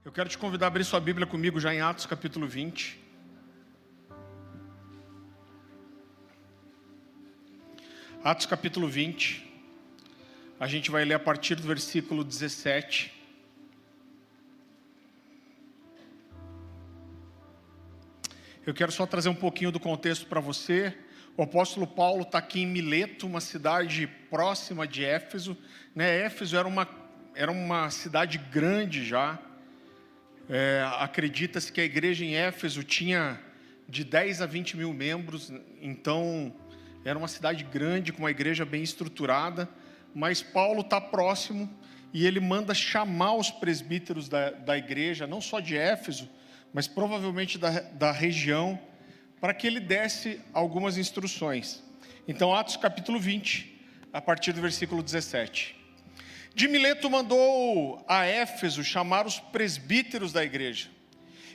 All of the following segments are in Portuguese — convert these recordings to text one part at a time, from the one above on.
Eu quero te convidar a abrir sua Bíblia comigo já em Atos capítulo 20. Atos capítulo 20. A gente vai ler a partir do versículo 17. Eu quero só trazer um pouquinho do contexto para você. O apóstolo Paulo está aqui em Mileto, uma cidade próxima de Éfeso. Éfeso era uma cidade grande já. Acredita-se que a igreja em Éfeso tinha de 10 a 20 mil membros. Então, era uma cidade grande, com uma igreja bem estruturada. Mas Paulo está próximo e ele manda chamar os presbíteros da igreja, não só de Éfeso, mas provavelmente da região, para que ele desse algumas instruções. Então, Atos capítulo 20, a partir do versículo 17. De Mileto mandou a Éfeso chamar os presbíteros da igreja.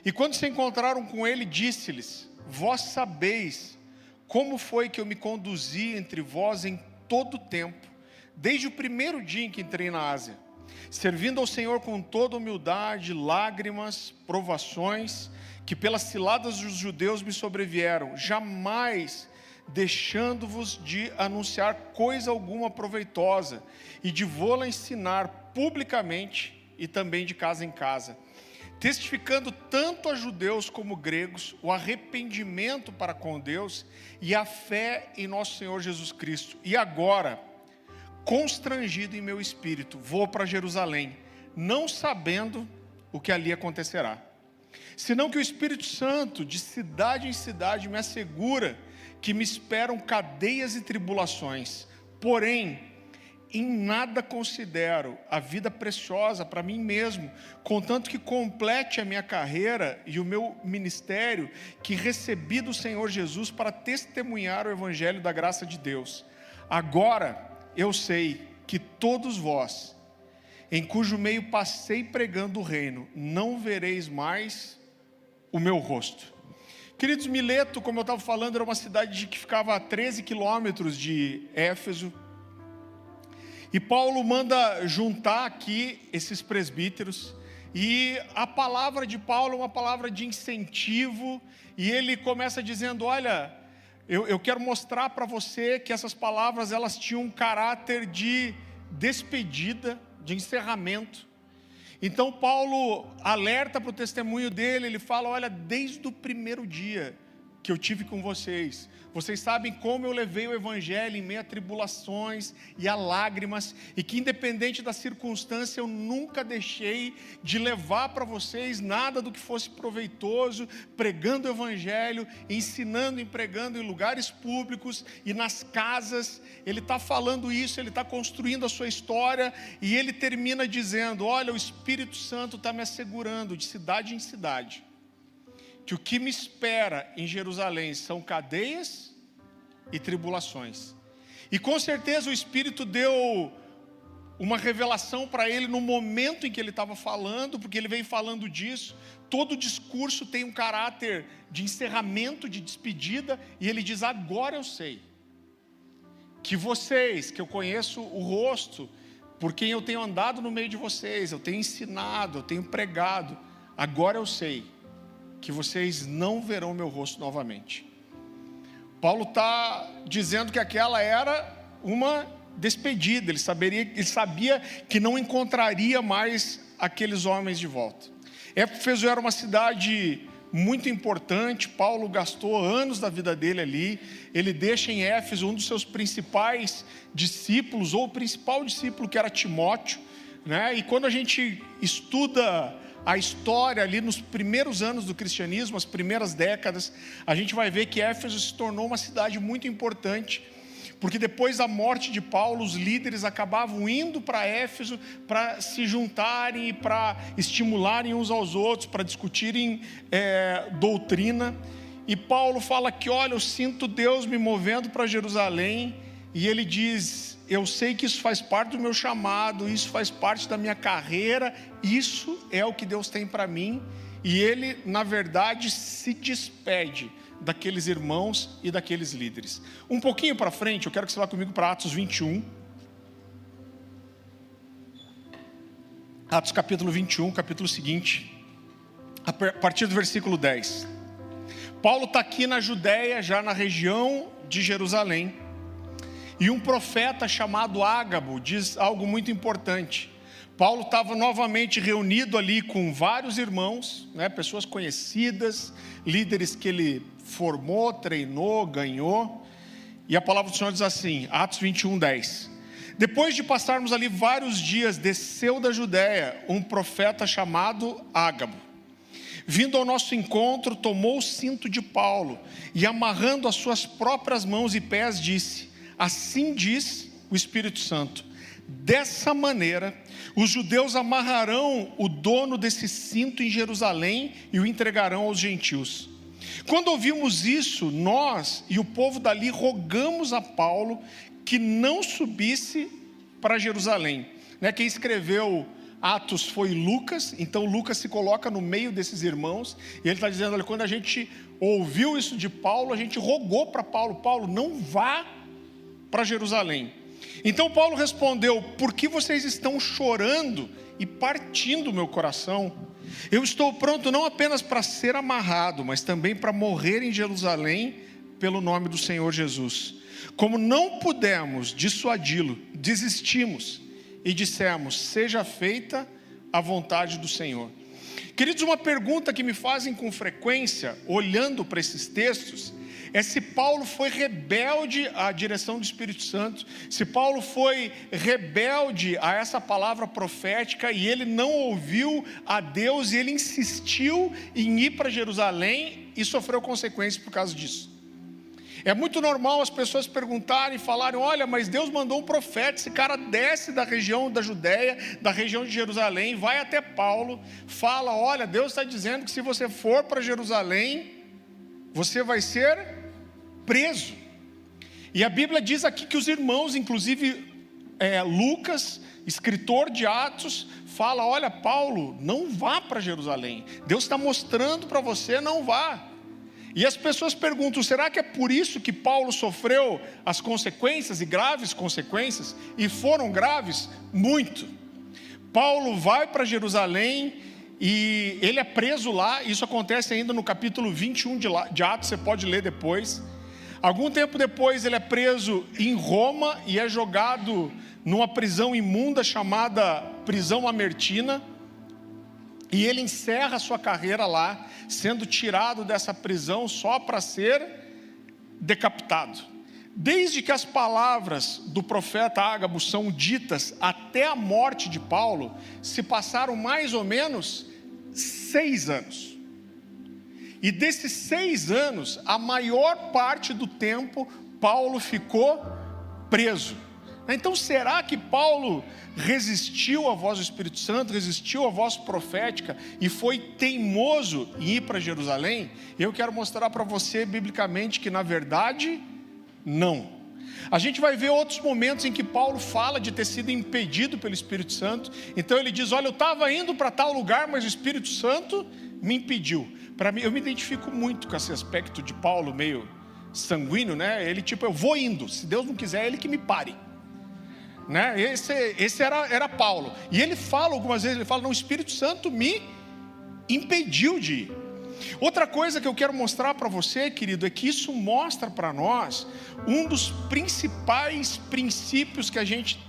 E quando se encontraram com ele, disse-lhes: vós sabeis como foi que eu me conduzi entre vós em todo o tempo, desde o primeiro dia em que entrei na Ásia, servindo ao Senhor com toda humildade, lágrimas, provações, que pelas ciladas dos judeus me sobrevieram, jamais deixando-vos de anunciar coisa alguma proveitosa, e de vô-la ensinar publicamente e também de casa em casa, testificando tanto a judeus como gregos o arrependimento para com Deus e a fé em nosso Senhor Jesus Cristo. E agora, constrangido em meu espírito, vou para Jerusalém, não sabendo o que ali acontecerá, senão que o Espírito Santo, de cidade em cidade, me assegura que me esperam cadeias e tribulações. Porém, em nada considero a vida preciosa para mim mesmo, contanto que complete a minha carreira e o meu ministério que recebi do Senhor Jesus para testemunhar o evangelho da graça de Deus. Agora eu sei que todos vós, em cujo meio passei pregando o reino, não vereis mais o meu rosto. Queridos, Mileto, como eu estava falando, era uma cidade que ficava a 13 quilômetros de Éfeso. E Paulo manda juntar aqui esses presbíteros. E a palavra de Paulo é uma palavra de incentivo. E ele começa dizendo: olha, eu quero mostrar para você que essas palavras elas tinham um caráter de despedida, de encerramento. Então Paulo alerta para o testemunho dele, ele fala: olha, desde o primeiro dia que eu tive com vocês, vocês sabem como eu levei o evangelho em meio a tribulações e a lágrimas, e que independente da circunstância eu nunca deixei de levar para vocês nada do que fosse proveitoso, pregando o evangelho, ensinando e pregando em lugares públicos e nas casas. Ele está falando isso, ele está construindo a sua história, e ele termina dizendo: olha, o Espírito Santo está me assegurando de cidade em cidade que o que me espera em Jerusalém são cadeias e tribulações. E com certeza o Espírito deu uma revelação para ele no momento em que ele estava falando, porque ele vem falando disso. Todo discurso tem um caráter de encerramento, de despedida, e ele diz: agora eu sei que vocês, que eu conheço o rosto, por quem eu tenho andado no meio de vocês, eu tenho ensinado, eu tenho pregado, agora eu sei que vocês não verão meu rosto novamente. Paulo está dizendo que aquela era uma despedida. Ele sabia que não encontraria mais aqueles homens de volta. Éfeso era uma cidade muito importante. Paulo gastou anos da vida dele ali. Ele deixa em Éfeso um dos seus principais discípulos, ou o principal discípulo, que era Timóteo, E quando a gente estuda a história ali nos primeiros anos do cristianismo, as primeiras décadas, a gente vai ver que Éfeso se tornou uma cidade muito importante, porque depois da morte de Paulo, os líderes acabavam indo para Éfeso para se juntarem e para estimularem uns aos outros, para discutirem doutrina. E Paulo fala que: olha, eu sinto Deus me movendo para Jerusalém, e ele diz: eu sei que isso faz parte do meu chamado, isso faz parte da minha carreira, isso é o que Deus tem para mim. E ele, na verdade, se despede daqueles irmãos e daqueles líderes. Um pouquinho para frente, eu quero que você vá comigo para Atos 21. Atos capítulo 21, capítulo seguinte. a partir do versículo 10. Paulo está aqui na Judéia, já na região de Jerusalém, e um profeta chamado Ágabo diz algo muito importante. Paulo estava novamente reunido ali com vários irmãos, pessoas conhecidas, líderes que ele formou, treinou, ganhou, e a palavra do Senhor diz assim, Atos 21:10. Depois de passarmos ali vários dias, desceu da Judéia um profeta chamado Ágabo. Vindo ao nosso encontro, tomou o cinto de Paulo e, amarrando as suas próprias mãos e pés, disse: assim diz o Espírito Santo, dessa maneira os judeus amarrarão o dono desse cinto em Jerusalém e o entregarão aos gentios. Quando ouvimos isso, nós e o povo dali rogamos a Paulo que não subisse para Jerusalém. Quem escreveu Atos foi Lucas, então Lucas se coloca no meio desses irmãos, e ele está dizendo, olha, quando a gente ouviu isso de Paulo, a gente rogou para Paulo, Paulo, não vá para Jerusalém. Então Paulo respondeu, por que vocês estão chorando e partindo o meu coração? Eu estou pronto não apenas para ser amarrado, mas também para morrer em Jerusalém pelo nome do Senhor Jesus. Como não pudemos dissuadi-lo, desistimos e dissemos, seja feita a vontade do Senhor. Queridos, uma pergunta que me fazem com frequência, olhando para esses textos, é se Paulo foi rebelde à direção do Espírito Santo, se Paulo foi rebelde a essa palavra profética e ele não ouviu a Deus e ele insistiu em ir para Jerusalém e sofreu consequências por causa disso. É muito normal as pessoas perguntarem e falarem, olha, mas Deus mandou um profeta, esse cara desce da região da Judéia, da região de Jerusalém, vai até Paulo, fala, olha, Deus está dizendo que se você for para Jerusalém, você vai ser preso. E a Bíblia diz aqui que os irmãos, inclusive Lucas, escritor de Atos, fala, olha Paulo, não vá para Jerusalém, Deus está mostrando para você, não vá. E as pessoas perguntam, será que é por isso que Paulo sofreu as consequências, e graves consequências, e foram graves? Muito. Paulo vai para Jerusalém, e ele é preso lá, isso acontece ainda no capítulo 21 de Atos, você pode ler depois. Algum tempo depois ele é preso em Roma, e é jogado numa prisão imunda chamada prisão Amertina, e ele encerra a sua carreira lá, sendo tirado dessa prisão só para ser decapitado. Desde que as palavras do profeta Ágabo são ditas até a morte de Paulo, se passaram mais ou menos 6 anos. E desses 6 anos, a maior parte do tempo, Paulo ficou preso. Então será que Paulo resistiu à voz do Espírito Santo, resistiu à voz profética e foi teimoso em ir para Jerusalém? Eu quero mostrar para você biblicamente que na verdade, não. A gente vai ver outros momentos em que Paulo fala de ter sido impedido pelo Espírito Santo. Então ele diz, olha, eu estava indo para tal lugar, mas o Espírito Santo me impediu. Para mim, eu me identifico muito com esse aspecto de Paulo meio sanguíneo, Ele tipo, eu vou indo, se Deus não quiser, ele que me pare. Esse era Paulo, e ele fala algumas vezes, ele fala, não, o Espírito Santo me impediu de ir. Outra coisa que eu quero mostrar para você, querido, é que isso mostra para nós um dos principais princípios que a gente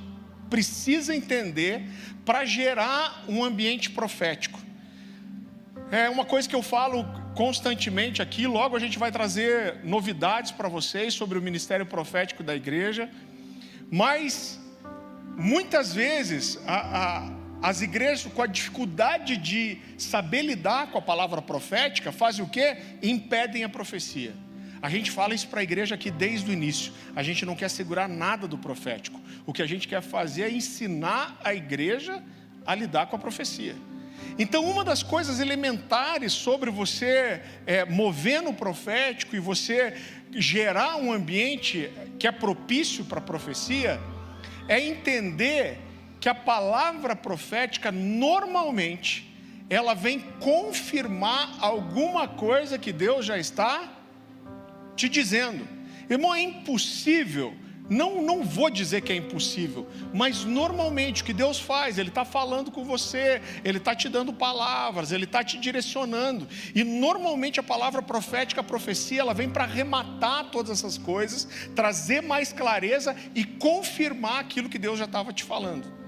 precisa entender para gerar um ambiente profético. É uma coisa que eu falo constantemente aqui, logo a gente vai trazer novidades para vocês sobre o ministério profético da igreja, mas muitas vezes as igrejas, com a dificuldade de saber lidar com a palavra profética, fazem o quê? Impedem a profecia. A gente fala isso para a igreja aqui desde o início. A gente não quer segurar nada do profético. O que a gente quer fazer é ensinar a igreja a lidar com a profecia. Então uma das coisas elementares sobre você mover no profético e você gerar um ambiente que é propício para a profecia, é entender que a palavra profética normalmente ela vem confirmar alguma coisa que Deus já está te dizendo. Irmão, é impossível Não vou dizer que é impossível, mas normalmente o que Deus faz, Ele está falando com você, Ele está te dando palavras, Ele está te direcionando. E normalmente a palavra profética, a profecia, ela vem para arrematar todas essas coisas, trazer mais clareza e confirmar aquilo que Deus já estava te falando.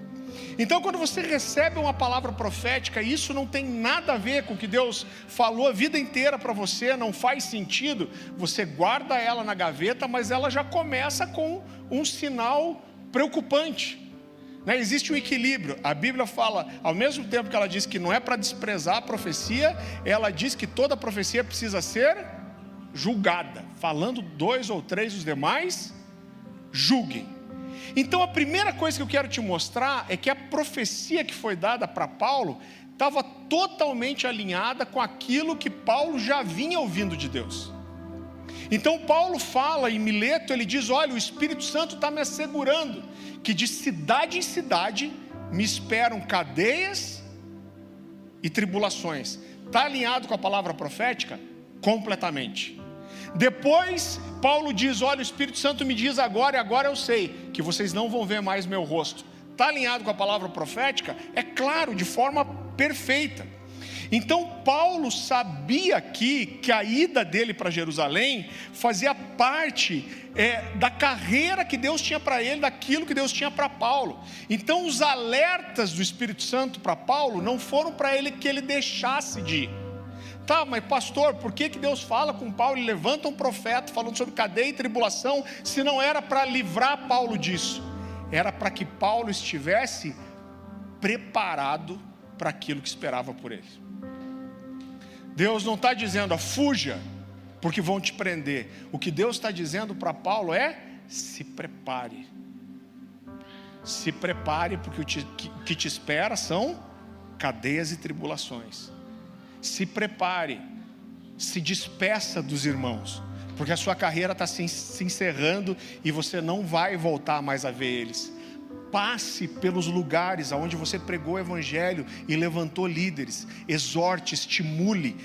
Então, quando você recebe uma palavra profética, isso não tem nada a ver com o que Deus falou a vida inteira para você, não faz sentido, você guarda ela na gaveta, mas ela já começa com um sinal preocupante. Existe um equilíbrio. A Bíblia fala, ao mesmo tempo que ela diz que não é para desprezar a profecia, ela diz que toda profecia precisa ser julgada. Falando 2 ou 3, os demais julguem. Então a primeira coisa que eu quero te mostrar é que a profecia que foi dada para Paulo estava totalmente alinhada com aquilo que Paulo já vinha ouvindo de Deus. Então Paulo fala em Mileto, ele diz: olha, o Espírito Santo está me assegurando que de cidade em cidade me esperam cadeias e tribulações. Está alinhado com a palavra profética? Completamente. Depois Paulo diz: olha, o Espírito Santo me diz agora, e agora eu sei que vocês não vão ver mais meu rosto. Está alinhado com a palavra profética? É claro, de forma perfeita. Então Paulo sabia aqui que a ida dele para Jerusalém fazia parte da carreira que Deus tinha para ele, daquilo que Deus tinha para Paulo. Então os alertas do Espírito Santo para Paulo não foram para ele que ele deixasse de ir. Tá, mas pastor, por que Deus fala com Paulo e levanta um profeta falando sobre cadeia e tribulação, se não era para livrar Paulo disso? Era para que Paulo estivesse preparado para aquilo que esperava por ele. Deus não está dizendo: fuja, porque vão te prender. O que Deus está dizendo para Paulo é: se prepare. Se prepare, porque o que te espera são cadeias e tribulações. Se prepare, se despeça dos irmãos, porque a sua carreira está se encerrando e você não vai voltar mais a ver eles. Passe pelos lugares onde você pregou o evangelho e levantou líderes, exorte, estimule,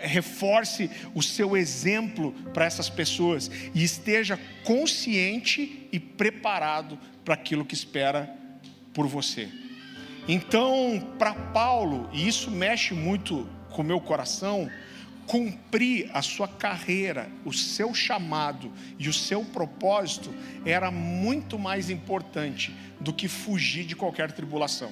reforce o seu exemplo para essas pessoas e esteja consciente e preparado para aquilo que espera por você. Então, para Paulo, e isso mexe muito com o meu coração, cumprir a sua carreira, o seu chamado e o seu propósito era muito mais importante do que fugir de qualquer tribulação.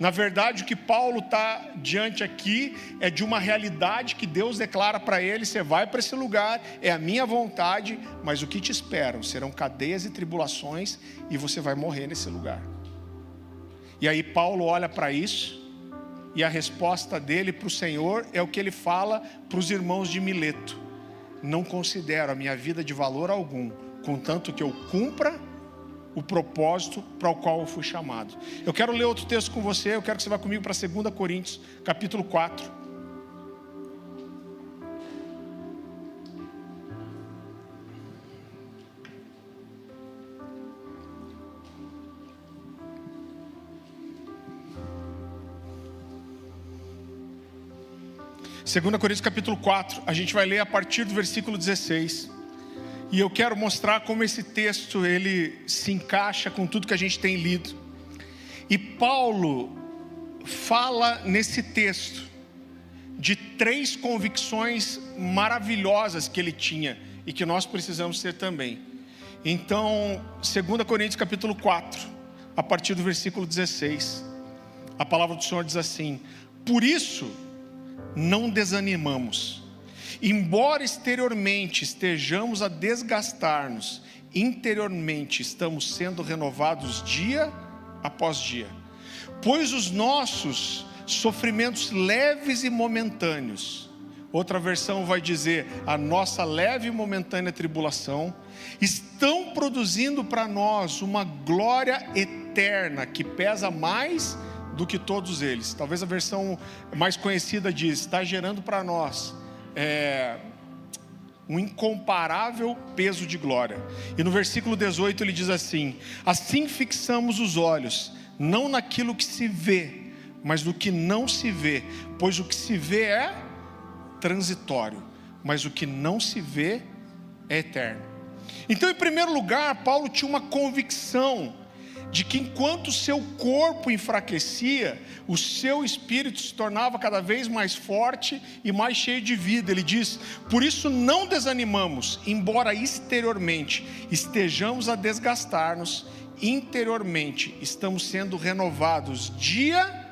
Na verdade, o que Paulo está diante aqui é de uma realidade que Deus declara para ele: você vai para esse lugar, é a minha vontade, mas o que te esperam serão cadeias e tribulações e você vai morrer nesse lugar. E aí Paulo olha para isso, e a resposta dele para o Senhor é o que ele fala para os irmãos de Mileto: não considero a minha vida de valor algum, contanto que eu cumpra o propósito para o qual eu fui chamado. Eu quero ler outro texto com você, eu quero que você vá comigo para 2 Coríntios, capítulo 4. Segunda Coríntios capítulo 4, a gente vai ler a partir do versículo 16. E eu quero mostrar como esse texto ele se encaixa com tudo que a gente tem lido. E Paulo fala nesse texto de 3 convicções maravilhosas que ele tinha e que nós precisamos ter também. Então, 2 Coríntios capítulo 4, a partir do versículo 16, a palavra do Senhor diz assim: por isso não desanimamos, embora exteriormente estejamos a desgastar-nos, interiormente estamos sendo renovados dia após dia, pois os nossos sofrimentos leves e momentâneos, outra versão vai dizer, a nossa leve e momentânea tribulação, estão produzindo para nós uma glória eterna que pesa mais do que todos eles. Talvez a versão mais conhecida diz: está gerando para nós um incomparável peso de glória. E no versículo 18 ele diz assim: assim fixamos os olhos, não naquilo que se vê, mas no que não se vê, pois o que se vê é transitório, mas o que não se vê é eterno. Então, em primeiro lugar, Paulo tinha uma convicção de que enquanto o seu corpo enfraquecia, o seu espírito se tornava cada vez mais forte e mais cheio de vida. Ele diz: por isso não desanimamos, embora exteriormente estejamos a desgastar-nos, interiormente estamos sendo renovados dia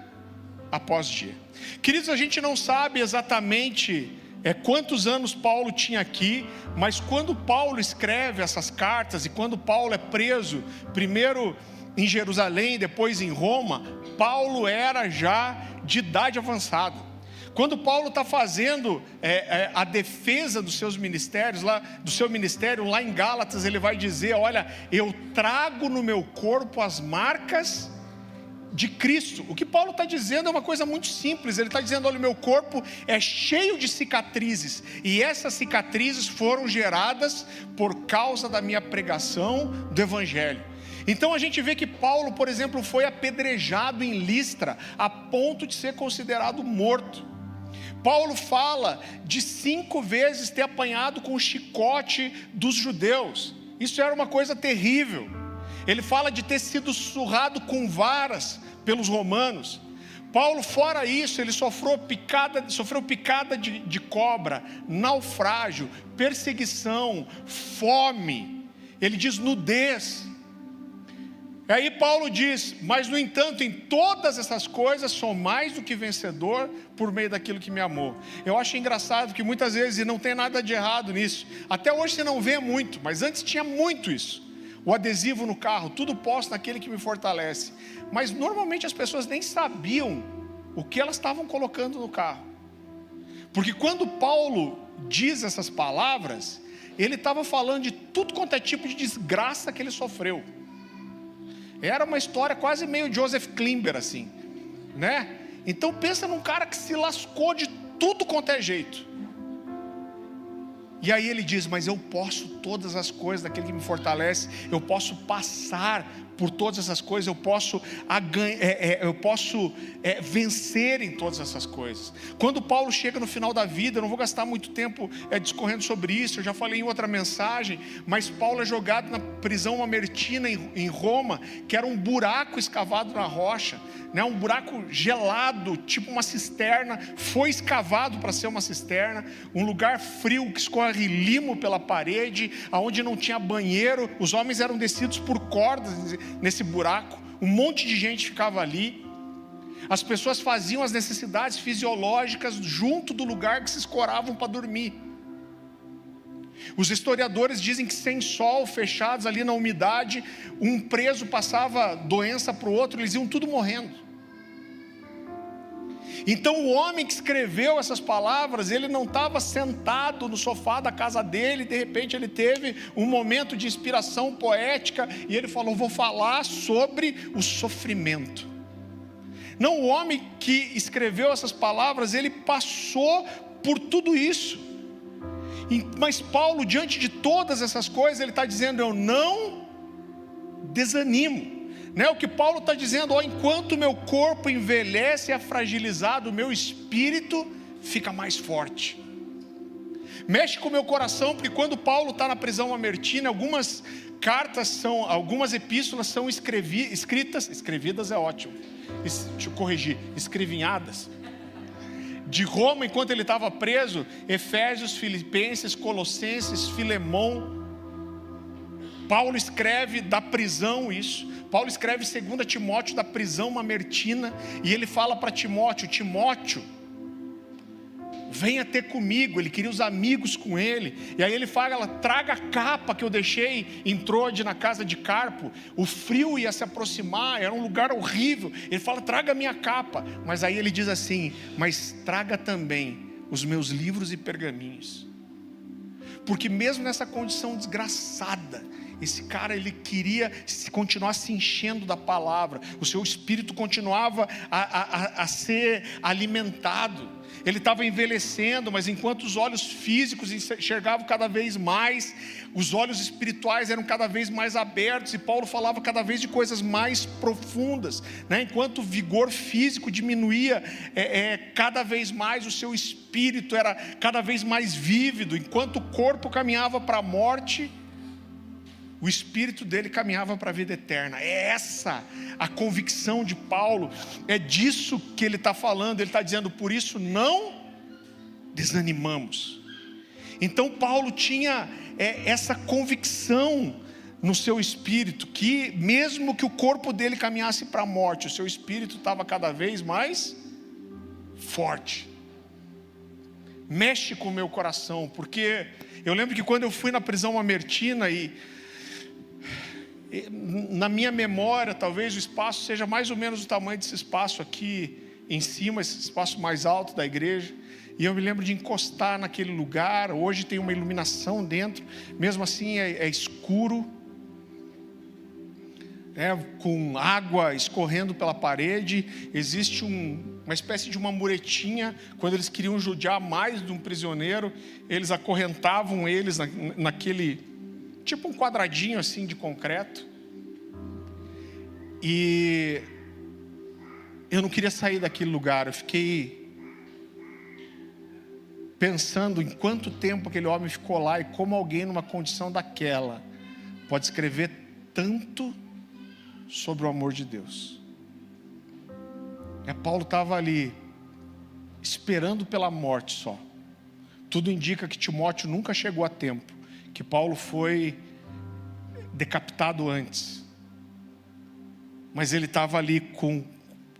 após dia. Queridos, a gente não sabe exatamente quantos anos Paulo tinha aqui, mas quando Paulo escreve essas cartas e quando Paulo é preso, primeiro em Jerusalém, depois em Roma, Paulo era já de idade avançada. Quando Paulo está fazendo a defesa dos seus ministérios, do seu ministério lá em Gálatas, ele vai dizer: olha, eu trago no meu corpo as marcas de Cristo. O que Paulo está dizendo é uma coisa muito simples. Ele está dizendo: olha, o meu corpo é cheio de cicatrizes, e essas cicatrizes foram geradas por causa da minha pregação do Evangelho. Então a gente vê que Paulo, por exemplo, foi apedrejado em Listra, a ponto de ser considerado morto. Paulo fala de 5 vezes ter apanhado com o chicote dos judeus. Isso era uma coisa terrível. Ele fala de ter sido surrado com varas pelos romanos. Paulo, fora isso, ele sofreu picada de cobra, naufrágio, perseguição, fome. Ele diz nudez. E aí Paulo diz: mas no entanto, em todas essas coisas sou mais do que vencedor por meio daquilo que me amou. Eu acho engraçado que muitas vezes, e não tem nada de errado nisso, até hoje você não vê muito, mas antes tinha muito isso. O adesivo no carro: tudo posso naquele que me fortalece. Mas normalmente as pessoas nem sabiam o que elas estavam colocando no carro, porque quando Paulo diz essas palavras, ele estava falando de tudo quanto é tipo de desgraça que ele sofreu. Era uma história quase meio Joseph Klimber assim, né? Então pensa num cara que se lascou de tudo quanto é jeito. E aí ele diz: mas eu posso todas as coisas daquele que me fortalece. Eu posso passar por todas essas coisas. Eu posso vencer em todas essas coisas. Quando Paulo chega no final da vida, eu não vou gastar muito tempo discorrendo sobre isso, eu já falei em outra mensagem, mas Paulo é jogado na prisão mamertina em Roma, que era um buraco escavado na rocha, né? Um buraco gelado, tipo uma cisterna. Foi escavado para ser uma cisterna, um lugar frio que escorre limo pela parede, aonde não tinha banheiro. Os homens eram descidos por cordas nesse buraco. Um monte de gente ficava ali. As pessoas faziam as necessidades fisiológicas junto do lugar que se escoravam para dormir. Os historiadores dizem que sem sol, fechados ali na umidade, um preso passava doença para o outro, eles iam tudo morrendo. Então o homem que escreveu essas palavras, ele não estava sentado no sofá da casa dele, de repente ele teve um momento de inspiração poética, e ele falou: vou falar sobre o sofrimento. Não, o homem que escreveu essas palavras, ele passou por tudo isso. Mas Paulo, diante de todas essas coisas, ele está dizendo: eu não desanimo. O que Paulo está dizendo: enquanto meu corpo envelhece e é fragilizado, o meu espírito fica mais forte. Mexe com o meu coração, porque quando Paulo está na prisão mamertina, algumas epístolas são escrevidas é ótimo, deixa eu corrigir, escrevinhadas, de Roma enquanto ele estava preso. Efésios, Filipenses, Colossenses, Filemão. Paulo escreve da prisão isso. Paulo escreve 2 Timóteo da prisão mamertina, e ele fala para Timóteo: Timóteo, venha ter comigo. Ele queria os amigos com ele. E aí ele fala: traga a capa que eu deixei em Troade, na casa de Carpo. O frio ia se aproximar, era um lugar horrível. Ele fala: traga a minha capa. Mas aí ele diz assim: mas traga também os meus livros e pergaminhos. Porque mesmo nessa condição desgraçada, esse cara, ele queria continuar se enchendo da palavra. O seu espírito continuava a ser alimentado. Ele estava envelhecendo, mas enquanto os olhos físicos enxergavam cada vez mais, os olhos espirituais eram cada vez mais abertos, e Paulo falava cada vez de coisas mais profundas, né? Enquanto o vigor físico diminuía, cada vez mais o seu espírito era cada vez mais vívido. Enquanto o corpo caminhava para a morte, o espírito dele caminhava para a vida eterna. É essa a convicção de Paulo, é disso que ele está falando. Ele está dizendo: por isso não desanimamos. Então Paulo tinha essa convicção no seu espírito, que mesmo que o corpo dele caminhasse para a morte, o seu espírito estava cada vez mais forte. Mexe com o meu coração, porque eu lembro que quando eu fui na prisão Mamertina, e na minha memória, talvez o espaço seja mais ou menos o tamanho desse espaço aqui em cima, esse espaço mais alto da igreja, e eu me lembro de encostar naquele lugar. Hoje tem uma iluminação dentro, mesmo assim é escuro, com água escorrendo pela parede. Existe uma espécie de uma muretinha. Quando eles queriam judiar mais de um prisioneiro, eles acorrentavam eles naquele, tipo um quadradinho assim de concreto. E eu não queria sair daquele lugar. Eu fiquei pensando em quanto tempo aquele homem ficou lá, e como alguém numa condição daquela pode escrever tanto sobre o amor de Deus. Paulo estava ali esperando pela morte só. Tudo indica que Timóteo nunca chegou a tempo, que Paulo foi decapitado antes, mas ele estava ali com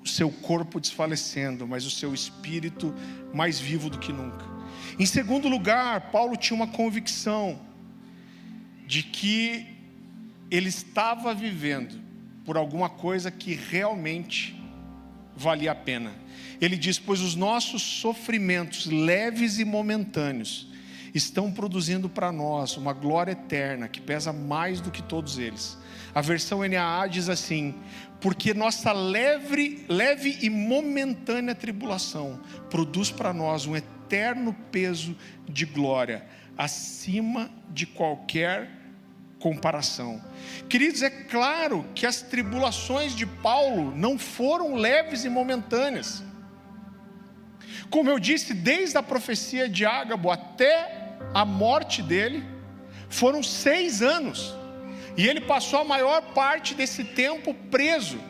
o seu corpo desfalecendo, mas o seu espírito mais vivo do que nunca. Em segundo lugar, Paulo tinha uma convicção de que ele estava vivendo por alguma coisa que realmente valia a pena. Ele diz: pois os nossos sofrimentos leves e momentâneos estão produzindo para nós uma glória eterna que pesa mais do que todos eles. A versão NAA diz assim: porque nossa leve e momentânea tribulação produz para nós um eterno peso de glória, acima de qualquer comparação. Queridos, é claro que as tribulações de Paulo não foram leves e momentâneas. Como eu disse, desde a profecia de Ágabo até a morte dele, foram 6 anos, e ele passou a maior parte desse tempo preso.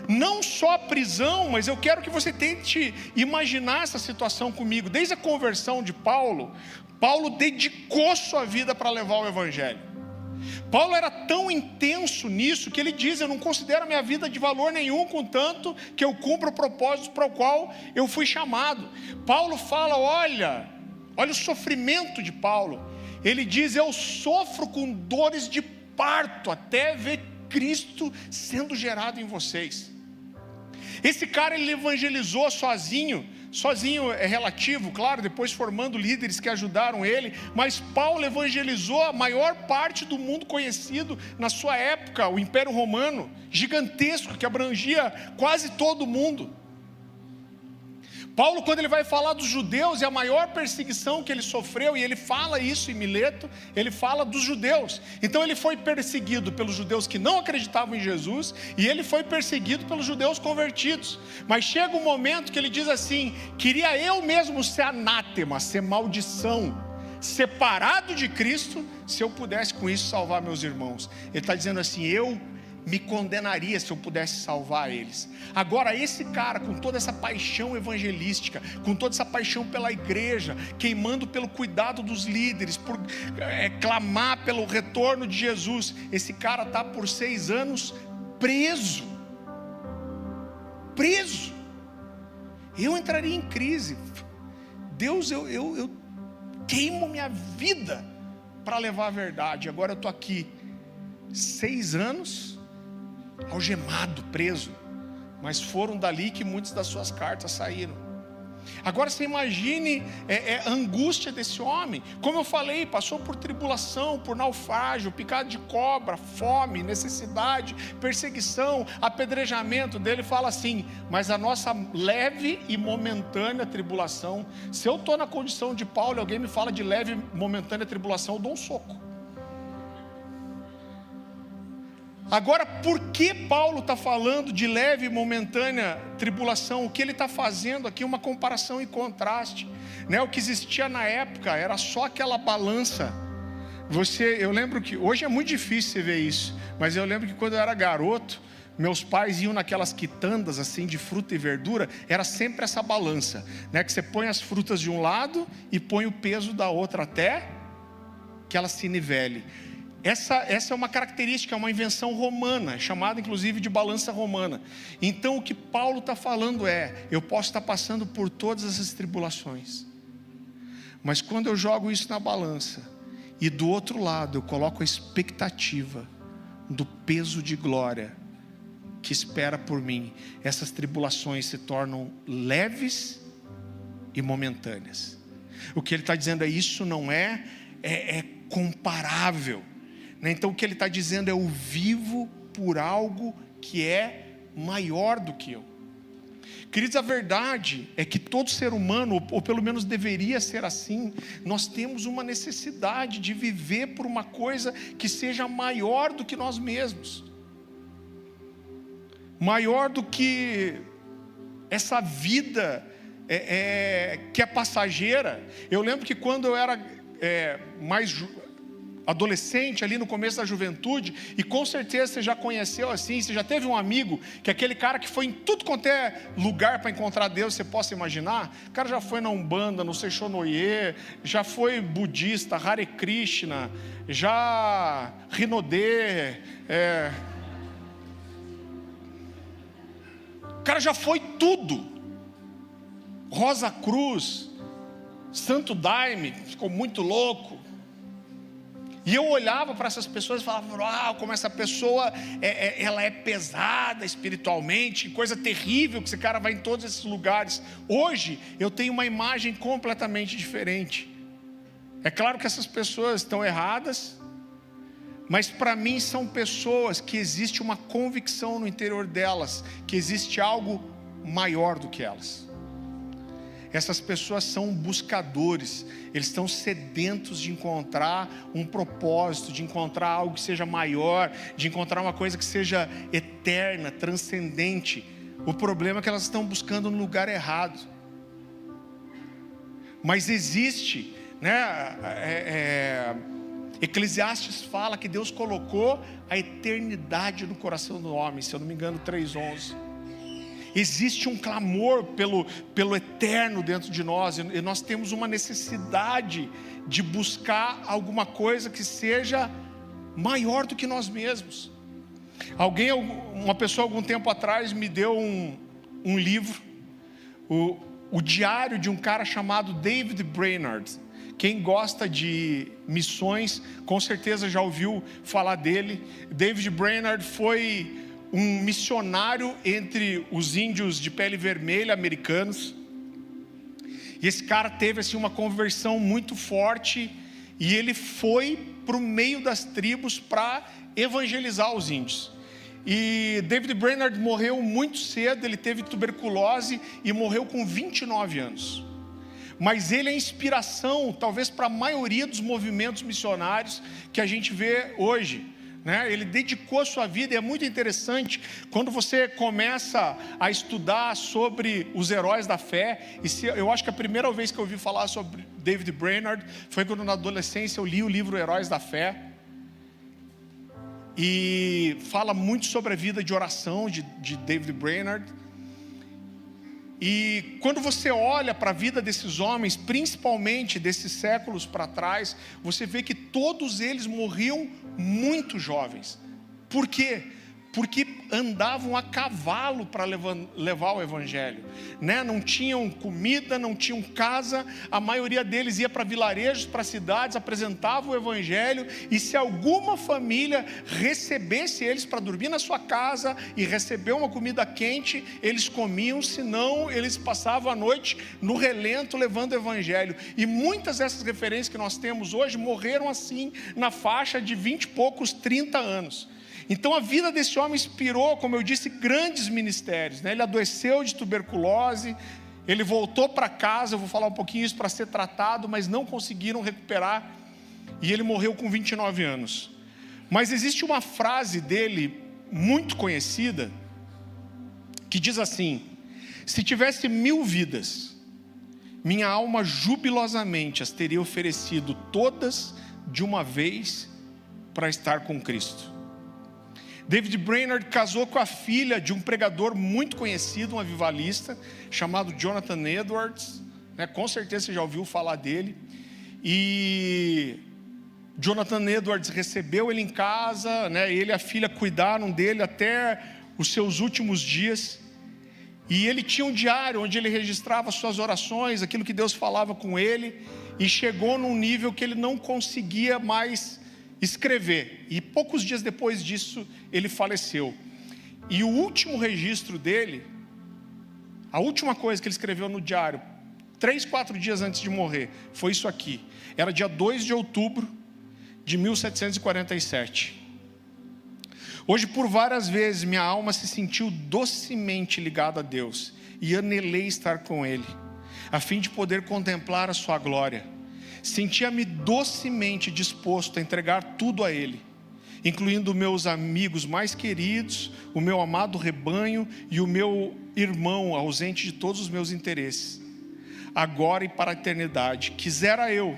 Não só a prisão, mas eu quero que você tente imaginar essa situação comigo. Desde a conversão de Paulo, Paulo dedicou sua vida para levar o evangelho. Paulo era tão intenso nisso que ele diz: eu não considero a minha vida de valor nenhum, contanto que eu cumpra o propósito para o qual eu fui chamado. Paulo fala, olha o sofrimento de Paulo. Ele diz: eu sofro com dores de parto até ver Cristo sendo gerado em vocês. Esse cara, ele evangelizou sozinho é relativo, claro, depois formando líderes que ajudaram ele, mas Paulo evangelizou a maior parte do mundo conhecido na sua época, o Império Romano, gigantesco, que abrangia quase todo mundo. Paulo, quando ele vai falar dos judeus, é a maior perseguição que ele sofreu, e ele fala isso em Mileto, ele fala dos judeus. Então ele foi perseguido pelos judeus que não acreditavam em Jesus, e ele foi perseguido pelos judeus convertidos. Mas chega um momento que ele diz assim: queria eu mesmo ser anátema, ser maldição, separado de Cristo, se eu pudesse com isso salvar meus irmãos. Ele está dizendo assim: eu me condenaria se eu pudesse salvar eles. Agora, esse cara, com toda essa paixão evangelística, com toda essa paixão pela igreja, queimando pelo cuidado dos líderes, por clamar pelo retorno de Jesus, esse cara está por 6 anos preso. Eu entraria em crise. Deus, eu queimo minha vida para levar a verdade. Agora eu estou aqui 6 anos algemado, preso, mas foram dali que muitas das suas cartas saíram. Agora você imagine a angústia desse homem. Como eu falei, passou por tribulação, por naufrágio, picado de cobra, fome, necessidade, perseguição, apedrejamento. Dele fala assim: mas a nossa leve e momentânea tribulação. Se eu estou na condição de Paulo e alguém me fala de leve e momentânea tribulação, eu dou um soco. Agora, por que Paulo está falando de leve e momentânea tribulação? O que ele está fazendo aqui é uma comparação e contraste, né? O que existia na época era só aquela balança, Eu lembro que, hoje é muito difícil você ver isso, mas eu lembro que quando eu era garoto, meus pais iam naquelas quitandas assim de fruta e verdura, era sempre essa balança, né? Que você põe as frutas de um lado e põe o peso da outra até que ela se nivele. Essa é uma característica, é uma invenção romana, chamada inclusive de balança romana. Então o que Paulo está falando eu posso estar passando por todas essas tribulações, mas quando eu jogo isso na balança, e do outro lado eu coloco a expectativa do peso de glória que espera por mim, essas tribulações se tornam leves e momentâneas. O que ele está dizendo isso não é comparável, né? Então o que ele está dizendo eu vivo por algo que é maior do que eu. Queridos, a verdade é que todo ser humano, ou pelo menos deveria ser assim, nós temos uma necessidade de viver por uma coisa que seja maior do que nós mesmos, maior do que essa vida que é passageira. Eu lembro que quando eu era mais adolescente, ali no começo da juventude, e com certeza você já conheceu assim, você já teve um amigo, que é aquele cara que foi em tudo quanto é lugar para encontrar Deus, você possa imaginar. O cara já foi na Umbanda, no Seixonoye, já foi budista, Hare Krishna, já Rinodê, o cara já foi tudo, Rosa Cruz, Santo Daime, ficou muito louco. E eu olhava para essas pessoas e falava, como essa pessoa ela é pesada espiritualmente, que coisa terrível que esse cara vai em todos esses lugares. Hoje eu tenho uma imagem completamente diferente. É claro que essas pessoas estão erradas, mas para mim são pessoas que existe uma convicção no interior delas, que existe algo maior do que elas. Essas pessoas são buscadores, eles estão sedentos de encontrar um propósito, de encontrar algo que seja maior, de encontrar uma coisa que seja eterna, transcendente. O problema é que elas estão buscando no lugar errado. Mas existe, né? Eclesiastes fala que Deus colocou a eternidade no coração do homem, se eu não me engano 3:11. Existe um clamor pelo eterno dentro de nós, e nós temos uma necessidade de buscar alguma coisa que seja maior do que nós mesmos. Uma pessoa algum tempo atrás me deu um livro, o diário de um cara chamado David Brainerd. Quem gosta de missões com certeza já ouviu falar dele. David Brainerd foi um missionário entre os índios de pele vermelha americanos, e esse cara teve assim uma conversão muito forte, e ele foi para o meio das tribos para evangelizar os índios. E David Brainerd morreu muito cedo, ele teve tuberculose e morreu com 29 anos. Mas ele é inspiração, talvez, para a maioria dos movimentos missionários que a gente vê hoje, né? Ele dedicou a sua vida, e é muito interessante quando você começa a estudar sobre os heróis da fé. Eu acho que a primeira vez que eu ouvi falar sobre David Brainerd foi quando na adolescência eu li o livro Heróis da Fé, e fala muito sobre a vida de oração de David Brainerd. E quando você olha para a vida desses homens, principalmente desses séculos para trás, você vê que todos eles morriam muito jovens. Por quê? Porque andavam a cavalo para levar o evangelho, né? Não tinham comida, não tinham casa. A maioria deles ia para vilarejos, para cidades, apresentava o evangelho, e se alguma família recebesse eles para dormir na sua casa e receber uma comida quente, eles comiam, senão eles passavam a noite no relento levando o evangelho. E muitas dessas referências que nós temos hoje morreram assim, na faixa de 20 e poucos, 30 anos. Então a vida desse homem inspirou, como eu disse, grandes ministérios, né? Ele adoeceu de tuberculose, ele voltou para casa, eu vou falar um pouquinho isso, para ser tratado, mas não conseguiram recuperar, e ele morreu com 29 anos. Mas existe uma frase dele muito conhecida, que diz assim: se tivesse 1000 vidas, minha alma jubilosamente as teria oferecido todas de uma vez para estar com Cristo. David Brainerd casou com a filha de um pregador muito conhecido, um avivalista, chamado Jonathan Edwards, né? Com certeza você já ouviu falar dele. E Jonathan Edwards recebeu ele em casa, né? Ele e a filha cuidaram dele até os seus últimos dias. E ele tinha um diário onde ele registrava suas orações, aquilo que Deus falava com ele. E chegou num nível que ele não conseguia mais escrever. E poucos dias depois disso, ele faleceu. E o último registro dele, a última coisa que ele escreveu no diário, 3, 4 dias antes de morrer, foi isso aqui. Era dia 2 de outubro de 1747. Hoje, por várias vezes, minha alma se sentiu docemente ligada a Deus e anelei estar com Ele, a fim de poder contemplar a sua glória. Sentia-me docemente disposto a entregar tudo a Ele, incluindo meus amigos mais queridos, o meu amado rebanho e o meu irmão ausente de todos os meus interesses, agora e para a eternidade. Quisera eu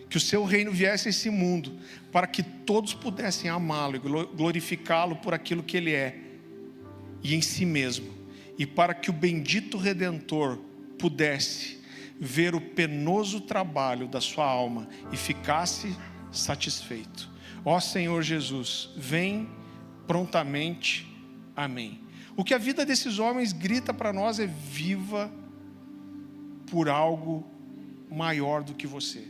que o seu reino viesse a esse mundo, para que todos pudessem amá-lo e glorificá-lo por aquilo que Ele é, e em si mesmo, e para que o bendito Redentor pudesse ver o penoso trabalho da sua alma e ficasse satisfeito. Ó Senhor Jesus, vem prontamente. Amém. O que a vida desses homens grita para nós é: viva por algo maior do que você.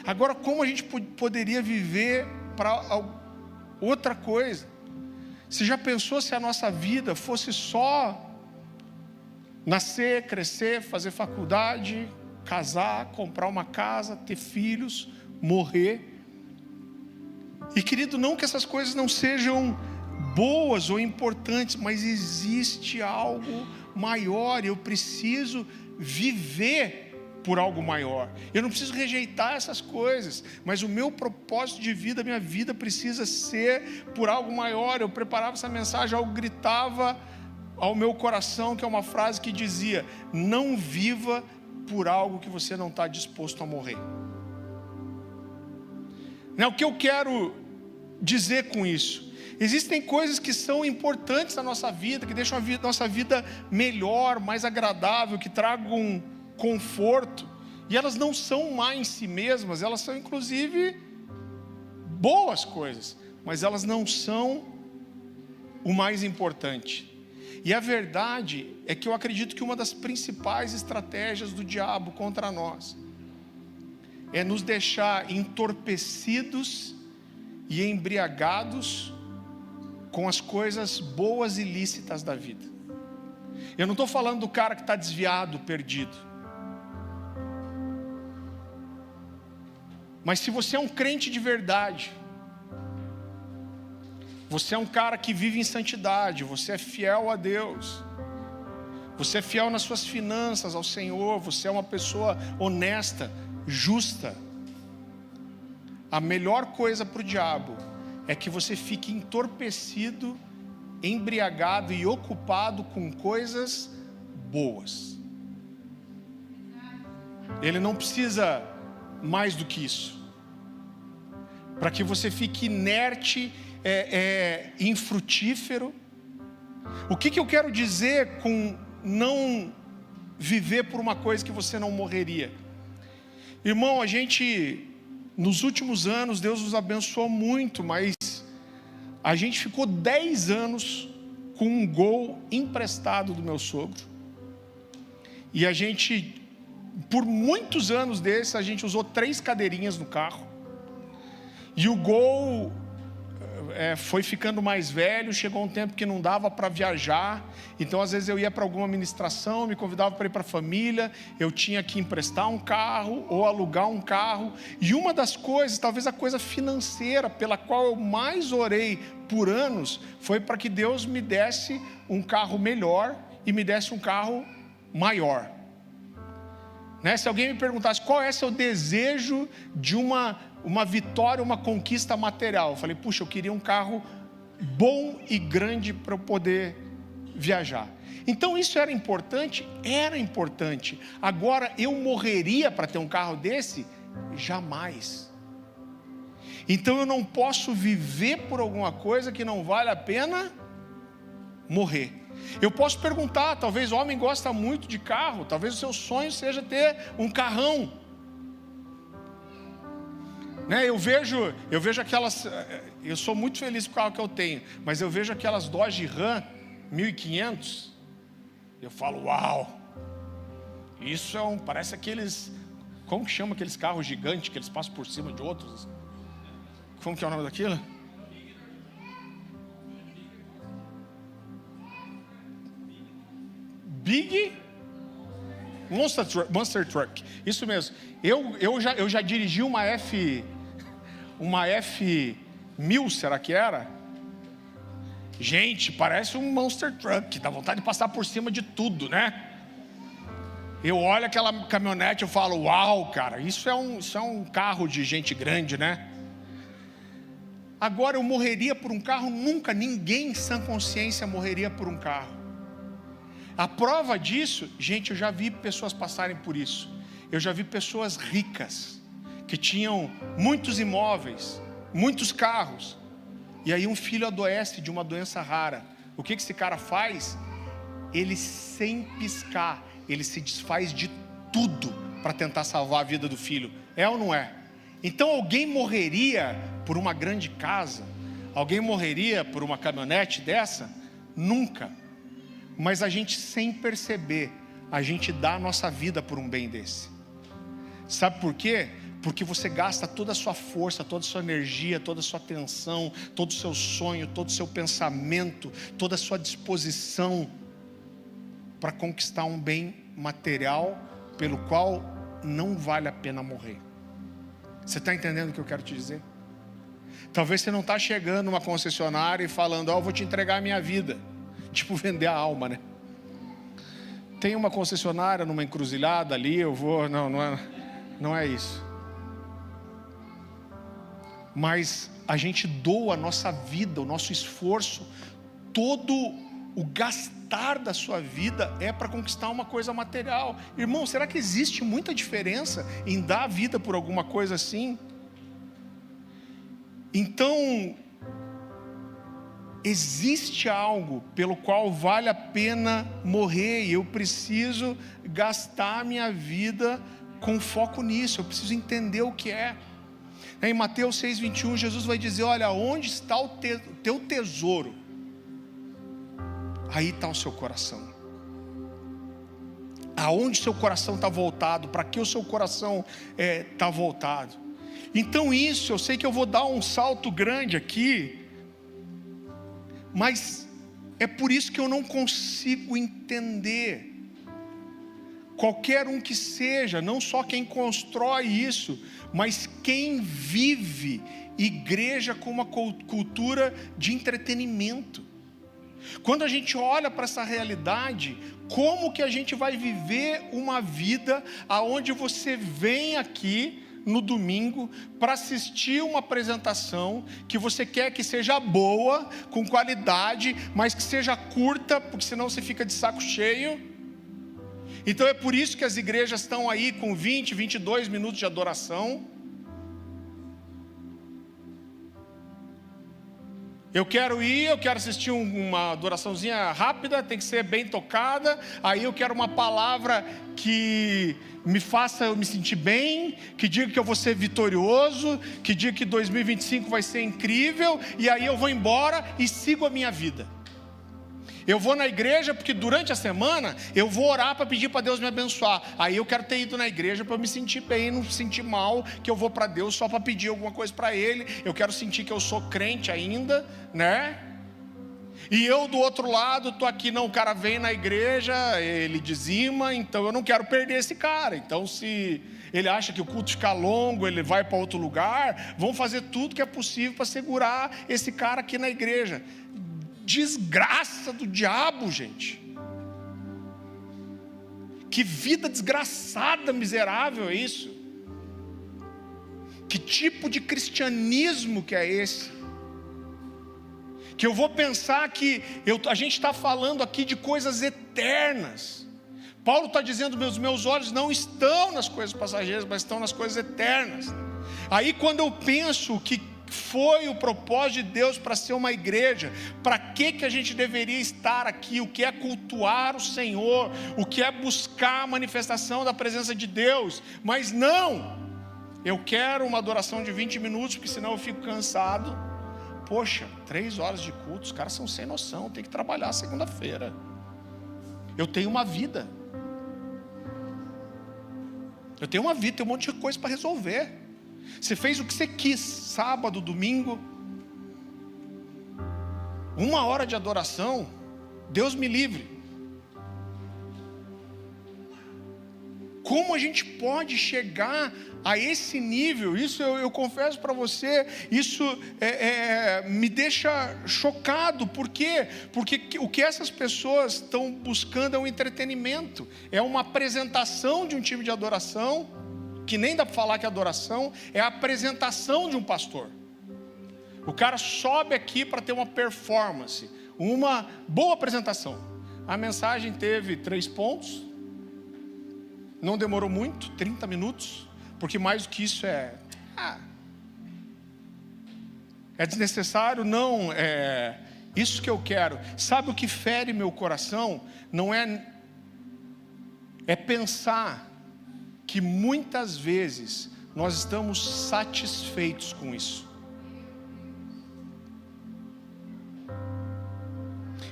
Agora, como a gente poderia viver para outra coisa? Você já pensou se a nossa vida fosse só nascer, crescer, fazer faculdade, casar, comprar uma casa, ter filhos, morrer? E querido, não que essas coisas não sejam boas ou importantes, mas existe algo maior. Eu preciso viver por algo maior. Eu não preciso rejeitar essas coisas, mas o meu propósito de vida, a minha vida precisa ser por algo maior. Eu preparava essa mensagem, algo gritava ao meu coração, que é uma frase que dizia: não viva por algo que você não está disposto a morrer. Não, o que eu quero dizer com isso? Existem coisas que são importantes na nossa vida, que deixam a nossa vida melhor, mais agradável, que tragam conforto, e elas não são má em si mesmas, elas são inclusive boas coisas, mas elas não são o mais importante. E a verdade é que eu acredito que uma das principais estratégias do diabo contra nós é nos deixar entorpecidos e embriagados com as coisas boas e lícitas da vida. Eu não estou falando do cara que está desviado, perdido. Mas se você é um crente de verdade, você é um cara que vive em santidade, você é fiel a Deus, você é fiel nas suas finanças ao Senhor, você é uma pessoa honesta, justa, a melhor coisa para o diabo é que você fique entorpecido, embriagado e ocupado com coisas boas. Ele não precisa mais do que isso, para que você fique inerte, infrutífero. O que eu quero dizer com não viver por uma coisa que você não morreria? Irmão, a gente, nos últimos anos, Deus nos abençoou muito, mas a gente ficou 10 anos com um Gol emprestado do meu sogro, e a gente, por muitos anos desses, a gente usou 3 cadeirinhas no carro, e o Gol foi ficando mais velho, chegou um tempo que não dava para viajar, então às vezes eu ia para alguma ministração, me convidava para ir para a família, eu tinha que emprestar um carro ou alugar um carro, e uma das coisas, talvez a coisa financeira pela qual eu mais orei por anos, foi para que Deus me desse um carro melhor e me desse um carro maior. Né? Se alguém me perguntasse qual é seu desejo de uma vitória, uma conquista material, eu falei, puxa, eu queria um carro bom e grande para eu poder viajar. Então isso era importante? Era importante. Agora, eu morreria para ter um carro desse? Jamais. Então eu não posso viver por alguma coisa que não vale a pena morrer. Eu posso perguntar, talvez o homem gosta muito de carro, talvez o seu sonho seja ter um carrão, né? Eu vejo aquelas, eu sou muito feliz com o carro que eu tenho, mas eu vejo aquelas Dodge Ram 1500, eu falo, uau, isso parece aqueles, como que chama aqueles carros gigantes que eles passam por cima de outros? Como que é o nome daquilo? Big Monster Truck, isso mesmo. Eu já dirigi uma F1000, será que era? Gente, parece um Monster Truck, dá vontade de passar por cima de tudo, né? Eu olho aquela caminhonete, eu falo, uau, cara, isso é um carro de gente grande, né? Agora, eu morreria por um carro? Nunca, ninguém em sã consciência morreria por um carro. A prova disso, gente, eu já vi pessoas passarem por isso. Eu já vi pessoas ricas, que tinham muitos imóveis, muitos carros, e aí um filho adoece de uma doença rara. O que esse cara faz? Ele, sem piscar, ele se desfaz de tudo para tentar salvar a vida do filho. É ou não é? Então alguém morreria por uma grande casa? Alguém morreria por uma caminhonete dessa? Nunca. Mas a gente, sem perceber, a gente dá a nossa vida por um bem desse. Sabe por quê? Porque você gasta toda a sua força, toda a sua energia, toda a sua atenção, todo o seu sonho, todo o seu pensamento, toda a sua disposição para conquistar um bem material pelo qual não vale a pena morrer. Você está entendendo o que eu quero te dizer? Talvez você não está chegando numa concessionária e falando, eu vou te entregar a minha vida. Tipo vender a alma, né? Tem uma concessionária numa encruzilhada ali, eu vou... Não é isso. Mas a gente doa a nossa vida, o nosso esforço, todo o gastar da sua vida é para conquistar uma coisa material. Irmão, será que existe muita diferença em dar a vida por alguma coisa assim? Então, existe algo pelo qual vale a pena morrer, e eu preciso gastar a minha vida com foco nisso, eu preciso entender o que é. Em Mateus 6,21, Jesus vai dizer, olha, onde está o teu tesouro, aí está o seu coração. Aonde seu coração está voltado, para que o seu coração está voltado. Então isso, eu sei que eu vou dar um salto grande aqui, mas é por isso que eu não consigo entender. Qualquer um que seja, não só quem constrói isso, mas quem vive igreja como uma cultura de entretenimento. Quando a gente olha para essa realidade, como que a gente vai viver uma vida aonde você vem aqui no domingo para assistir uma apresentação que você quer que seja boa, com qualidade, mas que seja curta, porque senão você fica de saco cheio. Então é por isso que as igrejas estão aí com 20, 22 minutos de adoração. Eu quero assistir uma adoraçãozinha rápida, tem que ser bem tocada. Aí eu quero uma palavra que me faça eu me sentir bem, que diga que eu vou ser vitorioso, que diga que 2025 vai ser incrível. E aí eu vou embora e sigo a minha vida. Eu vou na igreja porque durante a semana eu vou orar para pedir para Deus me abençoar. Aí eu quero ter ido na igreja para me sentir bem, não me sentir mal, que eu vou para Deus só para pedir alguma coisa para Ele. Eu quero sentir que eu sou crente ainda, né? E eu do outro lado estou aqui, não, o cara vem na igreja, ele dizima, então eu não quero perder esse cara. Então se ele acha que o culto fica longo, ele vai para outro lugar, vamos fazer tudo que é possível para segurar esse cara aqui na igreja. Desgraça do diabo, gente. Que vida desgraçada, miserável é isso? Que tipo de cristianismo que é esse? Que eu vou pensar que a gente está falando aqui de coisas eternas. Paulo está dizendo, meus olhos não estão nas coisas passageiras, mas estão nas coisas eternas. Aí quando eu penso que foi o propósito de Deus para ser uma igreja, para que a gente deveria estar aqui, o que é cultuar o Senhor, o que é buscar a manifestação da presença de Deus. Mas não, eu quero uma adoração de 20 minutos, porque senão eu fico cansado. Poxa, 3 horas de culto, os caras são sem noção, tem que trabalhar segunda-feira. Eu tenho uma vida. Eu tenho uma vida, tenho um monte de coisa para resolver. Você fez o que você quis, sábado, domingo. 1 hora de adoração, Deus me livre. Como a gente pode chegar a esse nível? Isso eu confesso para você, isso me deixa chocado. Por quê? Porque o que essas pessoas estão buscando é um entretenimento, é uma apresentação de um time de adoração, que nem dá para falar que é adoração, é a apresentação de um pastor. O cara sobe aqui para ter uma performance, uma boa apresentação. A mensagem teve 3 pontos, não demorou muito, 30 minutos, porque mais do que isso é desnecessário, não é isso que eu quero. Sabe o que fere meu coração? Não é pensar que muitas vezes nós estamos satisfeitos com isso.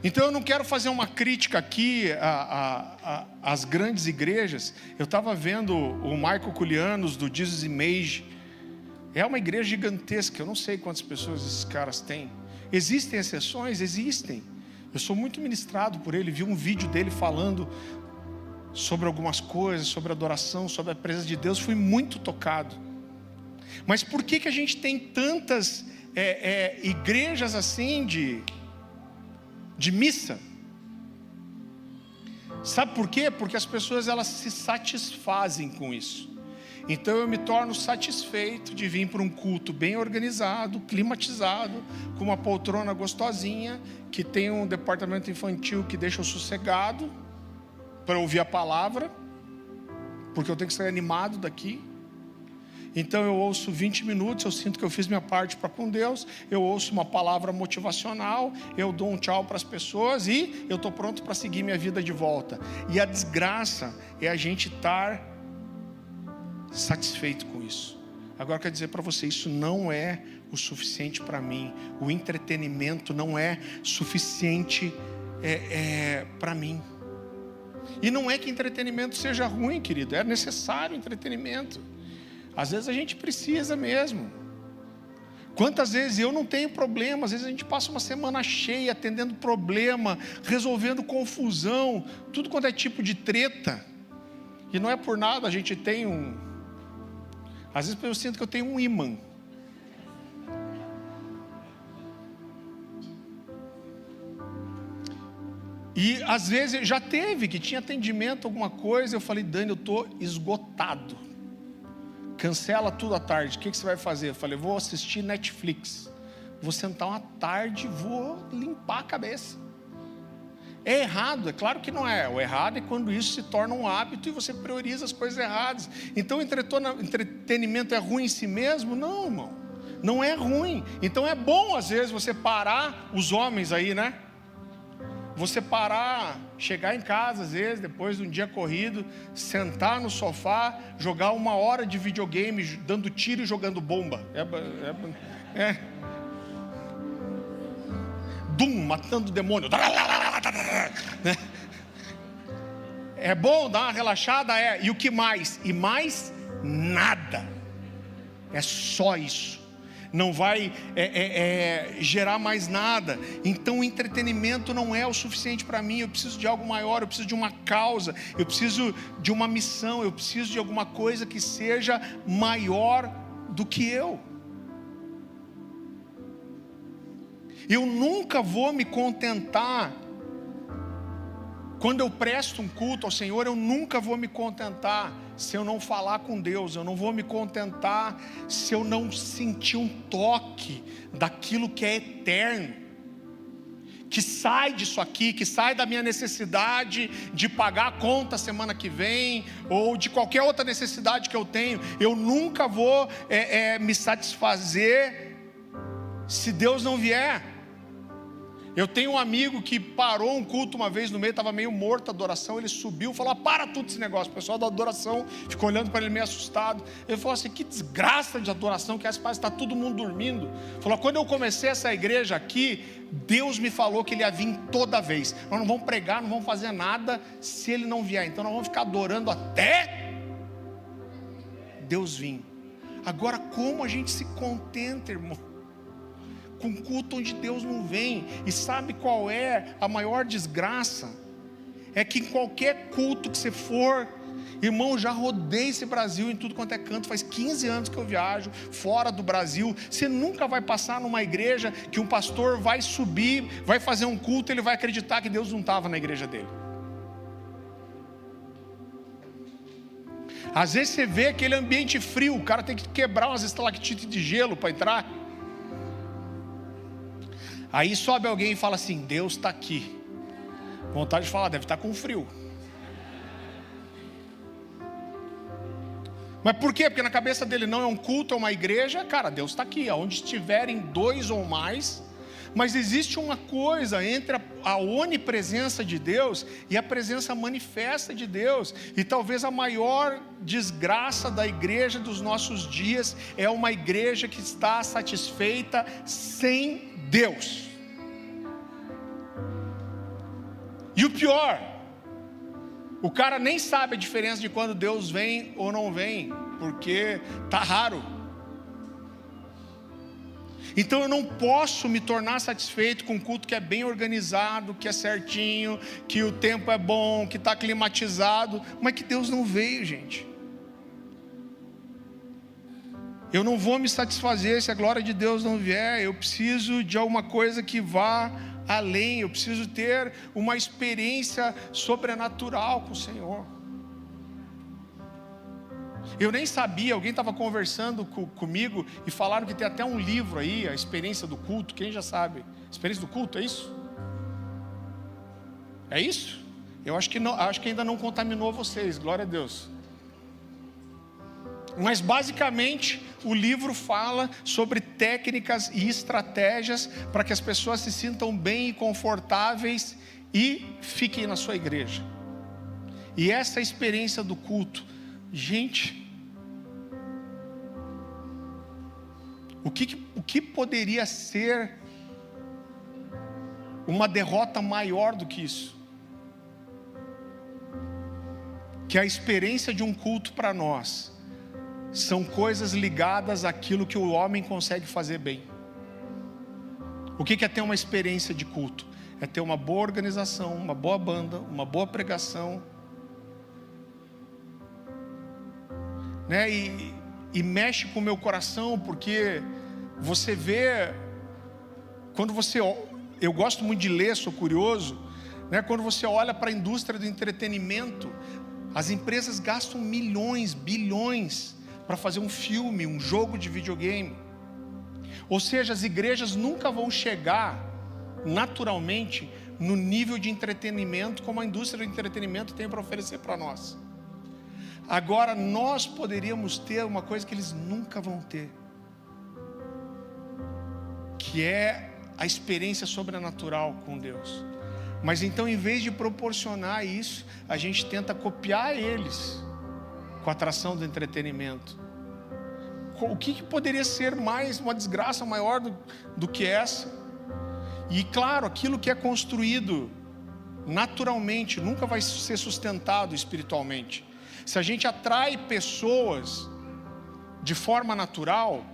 Então eu não quero fazer uma crítica aqui às grandes igrejas. Eu estava vendo o Michael Koulianos do Jesus Image. É uma igreja gigantesca, eu não sei quantas pessoas esses caras têm. Existem exceções? Existem. Eu sou muito ministrado por ele, vi um vídeo dele falando sobre algumas coisas, sobre adoração, sobre a presença de Deus, fui muito tocado. Mas por que a gente tem tantas igrejas assim de missa? Sabe por quê? Porque as pessoas elas se satisfazem com isso. Então eu me torno satisfeito de vir para um culto bem organizado, climatizado, com uma poltrona gostosinha, que tem um departamento infantil que deixa eu sossegado para ouvir a palavra, porque eu tenho que sair animado daqui. Então eu ouço 20 minutos, eu sinto que eu fiz minha parte para com Deus, eu ouço uma palavra motivacional, eu dou um tchau para as pessoas e eu estou pronto para seguir minha vida de volta. E a desgraça é a gente estar satisfeito com isso. Agora eu quero dizer para você, isso não é o suficiente para mim. O entretenimento não é suficiente para mim. E não é que entretenimento seja ruim, querido, é necessário entretenimento. Às vezes a gente precisa mesmo. Quantas vezes eu não tenho problema, às vezes a gente passa uma semana cheia atendendo problema, resolvendo confusão, tudo quanto é tipo de treta. E não é por nada, a gente tem às vezes eu sinto que eu tenho um imã. E às vezes já teve, que tinha atendimento, alguma coisa, eu falei, Dani, eu estou esgotado. Cancela tudo à tarde, o que você vai fazer? Eu falei, vou assistir Netflix. Vou sentar uma tarde, vou limpar a cabeça. É errado? É claro que não é. O errado é quando isso se torna um hábito e você prioriza as coisas erradas. Então entretenimento é ruim em si mesmo? Não, irmão. Não é ruim. Então é bom às vezes você parar, os homens aí, né? Você parar, chegar em casa às vezes, depois de um dia corrido, sentar no sofá, jogar 1 hora de videogame, dando tiro e jogando bomba. Doom, matando o demônio. É bom dar uma relaxada? É. E o que mais? E mais nada. É só isso. Não vai gerar mais nada. Então o entretenimento não é o suficiente para mim. Eu preciso de algo maior, eu preciso de uma causa, eu preciso de uma missão, eu preciso de alguma coisa que seja maior do que eu. Eu nunca vou me contentar. Quando eu presto um culto ao Senhor, eu nunca vou me contentar se eu não falar com Deus. Eu não vou me contentar se eu não sentir um toque daquilo que é eterno, que sai disso aqui, que sai da minha necessidade de pagar a conta semana que vem, ou de qualquer outra necessidade que eu tenho. Eu nunca vou me satisfazer se Deus não vier. Eu tenho um amigo que parou um culto uma vez no meio, estava meio morto a adoração, ele subiu e falou: para tudo esse negócio. O pessoal da adoração ficou olhando para ele meio assustado. Ele falou assim: que desgraça de adoração que essa, está todo mundo dormindo. Falou: quando eu comecei essa igreja aqui, Deus me falou que Ele ia vir toda vez. Nós não vamos pregar, não vamos fazer nada se Ele não vier. Então nós vamos ficar adorando até Deus vir. Agora, como a gente se contenta, irmão, com culto onde Deus não vem? E sabe qual é a maior desgraça? É que em qualquer culto que você for, irmão, já rodei esse Brasil em tudo quanto é canto, faz 15 anos que eu viajo fora do Brasil. Você nunca vai passar numa igreja que um pastor vai subir, vai fazer um culto, ele vai acreditar que Deus não estava na igreja dele. Às vezes você vê aquele ambiente frio, o cara tem que quebrar umas estalactites de gelo para entrar. Aí sobe alguém e fala assim: Deus está aqui. Vontade de falar: deve estar com frio. Mas por quê? Porque na cabeça dele não é um culto, é uma igreja. Cara, Deus está aqui, aonde estiverem dois ou mais. Mas existe uma coisa entre a onipresença de Deus e a presença manifesta de Deus. E talvez a maior desgraça da igreja dos nossos dias é uma igreja que está satisfeita sem Deus. E o pior, o cara nem sabe a diferença de quando Deus vem ou não vem, porque tá raro. Então eu não posso me tornar satisfeito com um culto que é bem organizado, que é certinho, que o tempo é bom, que está climatizado, mas que Deus não veio, gente. Eu não vou me satisfazer se a glória de Deus não vier. Eu preciso de alguma coisa que vá além. Eu preciso ter uma experiência sobrenatural com o Senhor. Eu nem sabia, alguém estava conversando comigo e falaram que tem até um livro aí, a experiência do culto. Quem já sabe? Experiência do culto, é isso? É isso? Eu acho que não, acho que ainda não contaminou vocês, glória a Deus. Mas basicamente o livro fala sobre técnicas e estratégias para que as pessoas se sintam bem e confortáveis e fiquem na sua igreja. E essa experiência do culto, gente, o que poderia ser uma derrota maior do que isso? Que a experiência de um culto para nós são coisas ligadas àquilo que o homem consegue fazer bem. O que é ter uma experiência de culto? É ter uma boa organização, uma boa banda, uma boa pregação, né? E mexe com o meu coração, porque você vê, quando você, eu gosto muito de ler, sou curioso, né? Quando você olha para a indústria do entretenimento, as empresas gastam milhões, bilhões para fazer um filme, um jogo de videogame. Ou seja, as igrejas nunca vão chegar naturalmente no nível de entretenimento como a indústria do entretenimento tem para oferecer para nós. Agora nós poderíamos ter uma coisa que eles nunca vão ter, que é a experiência sobrenatural com Deus. Mas então, em vez de proporcionar isso, a gente tenta copiar eles com a atração do entretenimento. O que poderia ser mais uma desgraça maior do que essa? E claro, aquilo que é construído naturalmente nunca vai ser sustentado espiritualmente. Se a gente atrai pessoas de forma natural,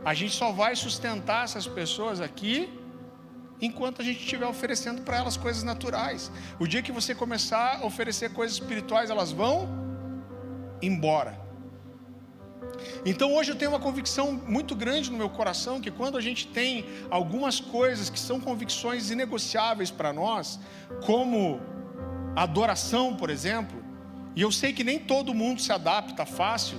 a gente só vai sustentar essas pessoas aqui enquanto a gente estiver oferecendo para elas coisas naturais. O dia que você começar a oferecer coisas espirituais, elas vão embora. Então hoje eu tenho uma convicção muito grande no meu coração, que quando a gente tem algumas coisas que são convicções inegociáveis para nós, como adoração, por exemplo, e eu sei que nem todo mundo se adapta fácil,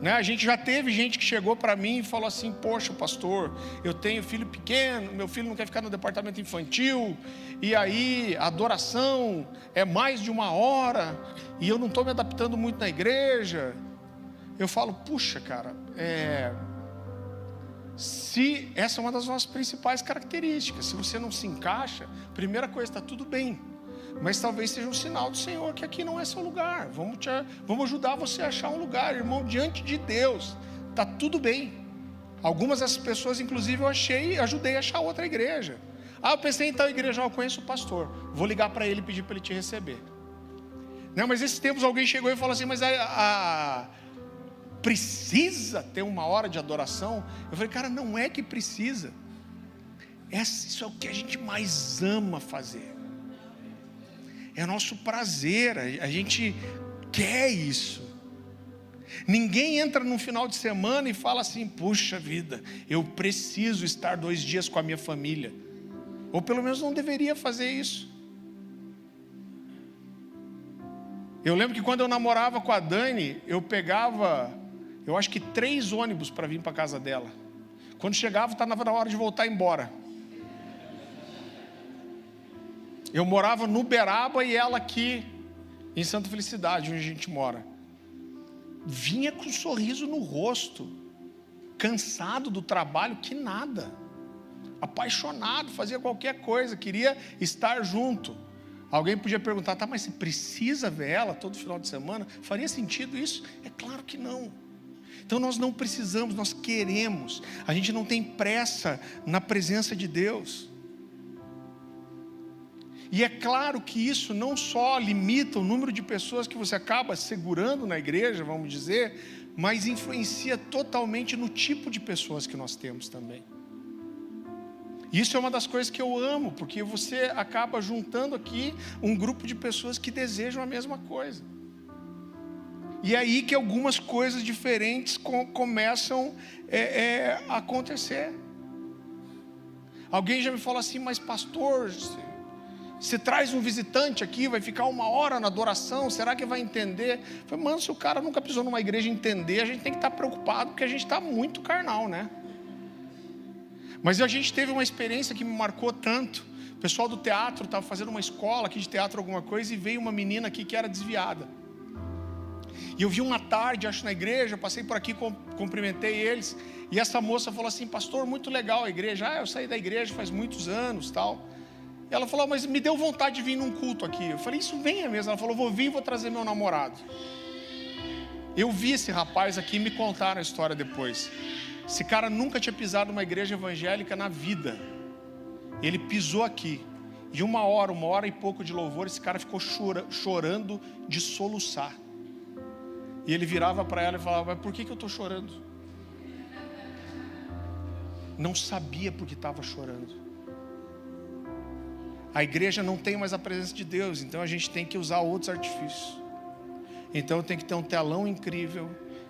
né? A gente já teve gente que chegou para mim e falou assim: poxa, pastor, eu tenho filho pequeno, meu filho não quer ficar no departamento infantil, e aí a adoração é mais de 1 hora, e eu não estou me adaptando muito na igreja. Eu falo: puxa, cara, Se essa é uma das nossas principais características, se você não se encaixa, primeira coisa, está tudo bem, mas talvez seja um sinal do Senhor que aqui não é seu lugar. Vamos ajudar você a achar um lugar, irmão, diante de Deus, está tudo bem. Algumas dessas pessoas, inclusive, eu ajudei a achar outra igreja. Eu pensei em tal igreja, eu conheço o pastor, vou ligar para ele e pedir para ele te receber. Não, mas esses tempos alguém chegou e falou assim, mas precisa ter uma hora de adoração? Eu falei, cara, não é que precisa. Isso é o que a gente mais ama fazer. É nosso prazer, a gente quer isso. Ninguém entra num final de semana e fala assim, puxa vida, eu preciso estar 2 dias com a minha família. Ou pelo menos não deveria fazer isso. Eu lembro que quando eu namorava com a Dani, eu pegava, eu acho que 3 ônibus para vir para a casa dela. Quando chegava, estava na hora de voltar embora. Eu morava no Uberaba e ela aqui em Santa Felicidade, onde a gente mora. Vinha com um sorriso no rosto, cansado do trabalho, que nada, apaixonado, fazia qualquer coisa, queria estar junto. Alguém podia perguntar, tá, mas você precisa ver ela todo final de semana? Faria sentido isso? É claro que não. Então nós não precisamos, nós queremos. A gente não tem pressa na presença de Deus. E é claro que isso não só limita o número de pessoas que você acaba segurando na igreja, vamos dizer, mas influencia totalmente no tipo de pessoas que nós temos também. Isso é uma das coisas que eu amo, porque você acaba juntando aqui um grupo de pessoas que desejam a mesma coisa. E é aí que algumas coisas diferentes começam a acontecer. Alguém já me falou assim, mas pastor, você traz um visitante aqui, vai ficar 1 hora na adoração, será que vai entender? Eu falei, mano, se o cara nunca pisou numa igreja entender, a gente tem que estar preocupado, porque a gente está muito carnal, né? Mas a gente teve uma experiência que me marcou tanto. O pessoal do teatro estava fazendo uma escola aqui de teatro, alguma coisa, e veio uma menina aqui que era desviada. E eu vi uma tarde, acho, na igreja, passei por aqui, cumprimentei eles, e essa moça falou assim, pastor, muito legal a igreja. Eu saí da igreja faz muitos anos, tal. E ela falou, mas me deu vontade de vir num culto aqui. Eu falei, isso venha mesmo. Ela falou, vou vir e vou trazer meu namorado. Eu vi esse rapaz aqui, me contaram a história depois. Esse cara nunca tinha pisado numa igreja evangélica na vida. Ele pisou aqui. E 1 hora e pouco de louvor, esse cara ficou chorando de soluçar. E ele virava para ela e falava, mas por que eu estou chorando? Não sabia por que estava chorando. A igreja não tem mais a presença de Deus, então a gente tem que usar outros artifícios. Então eu tenho que ter um telão incrível,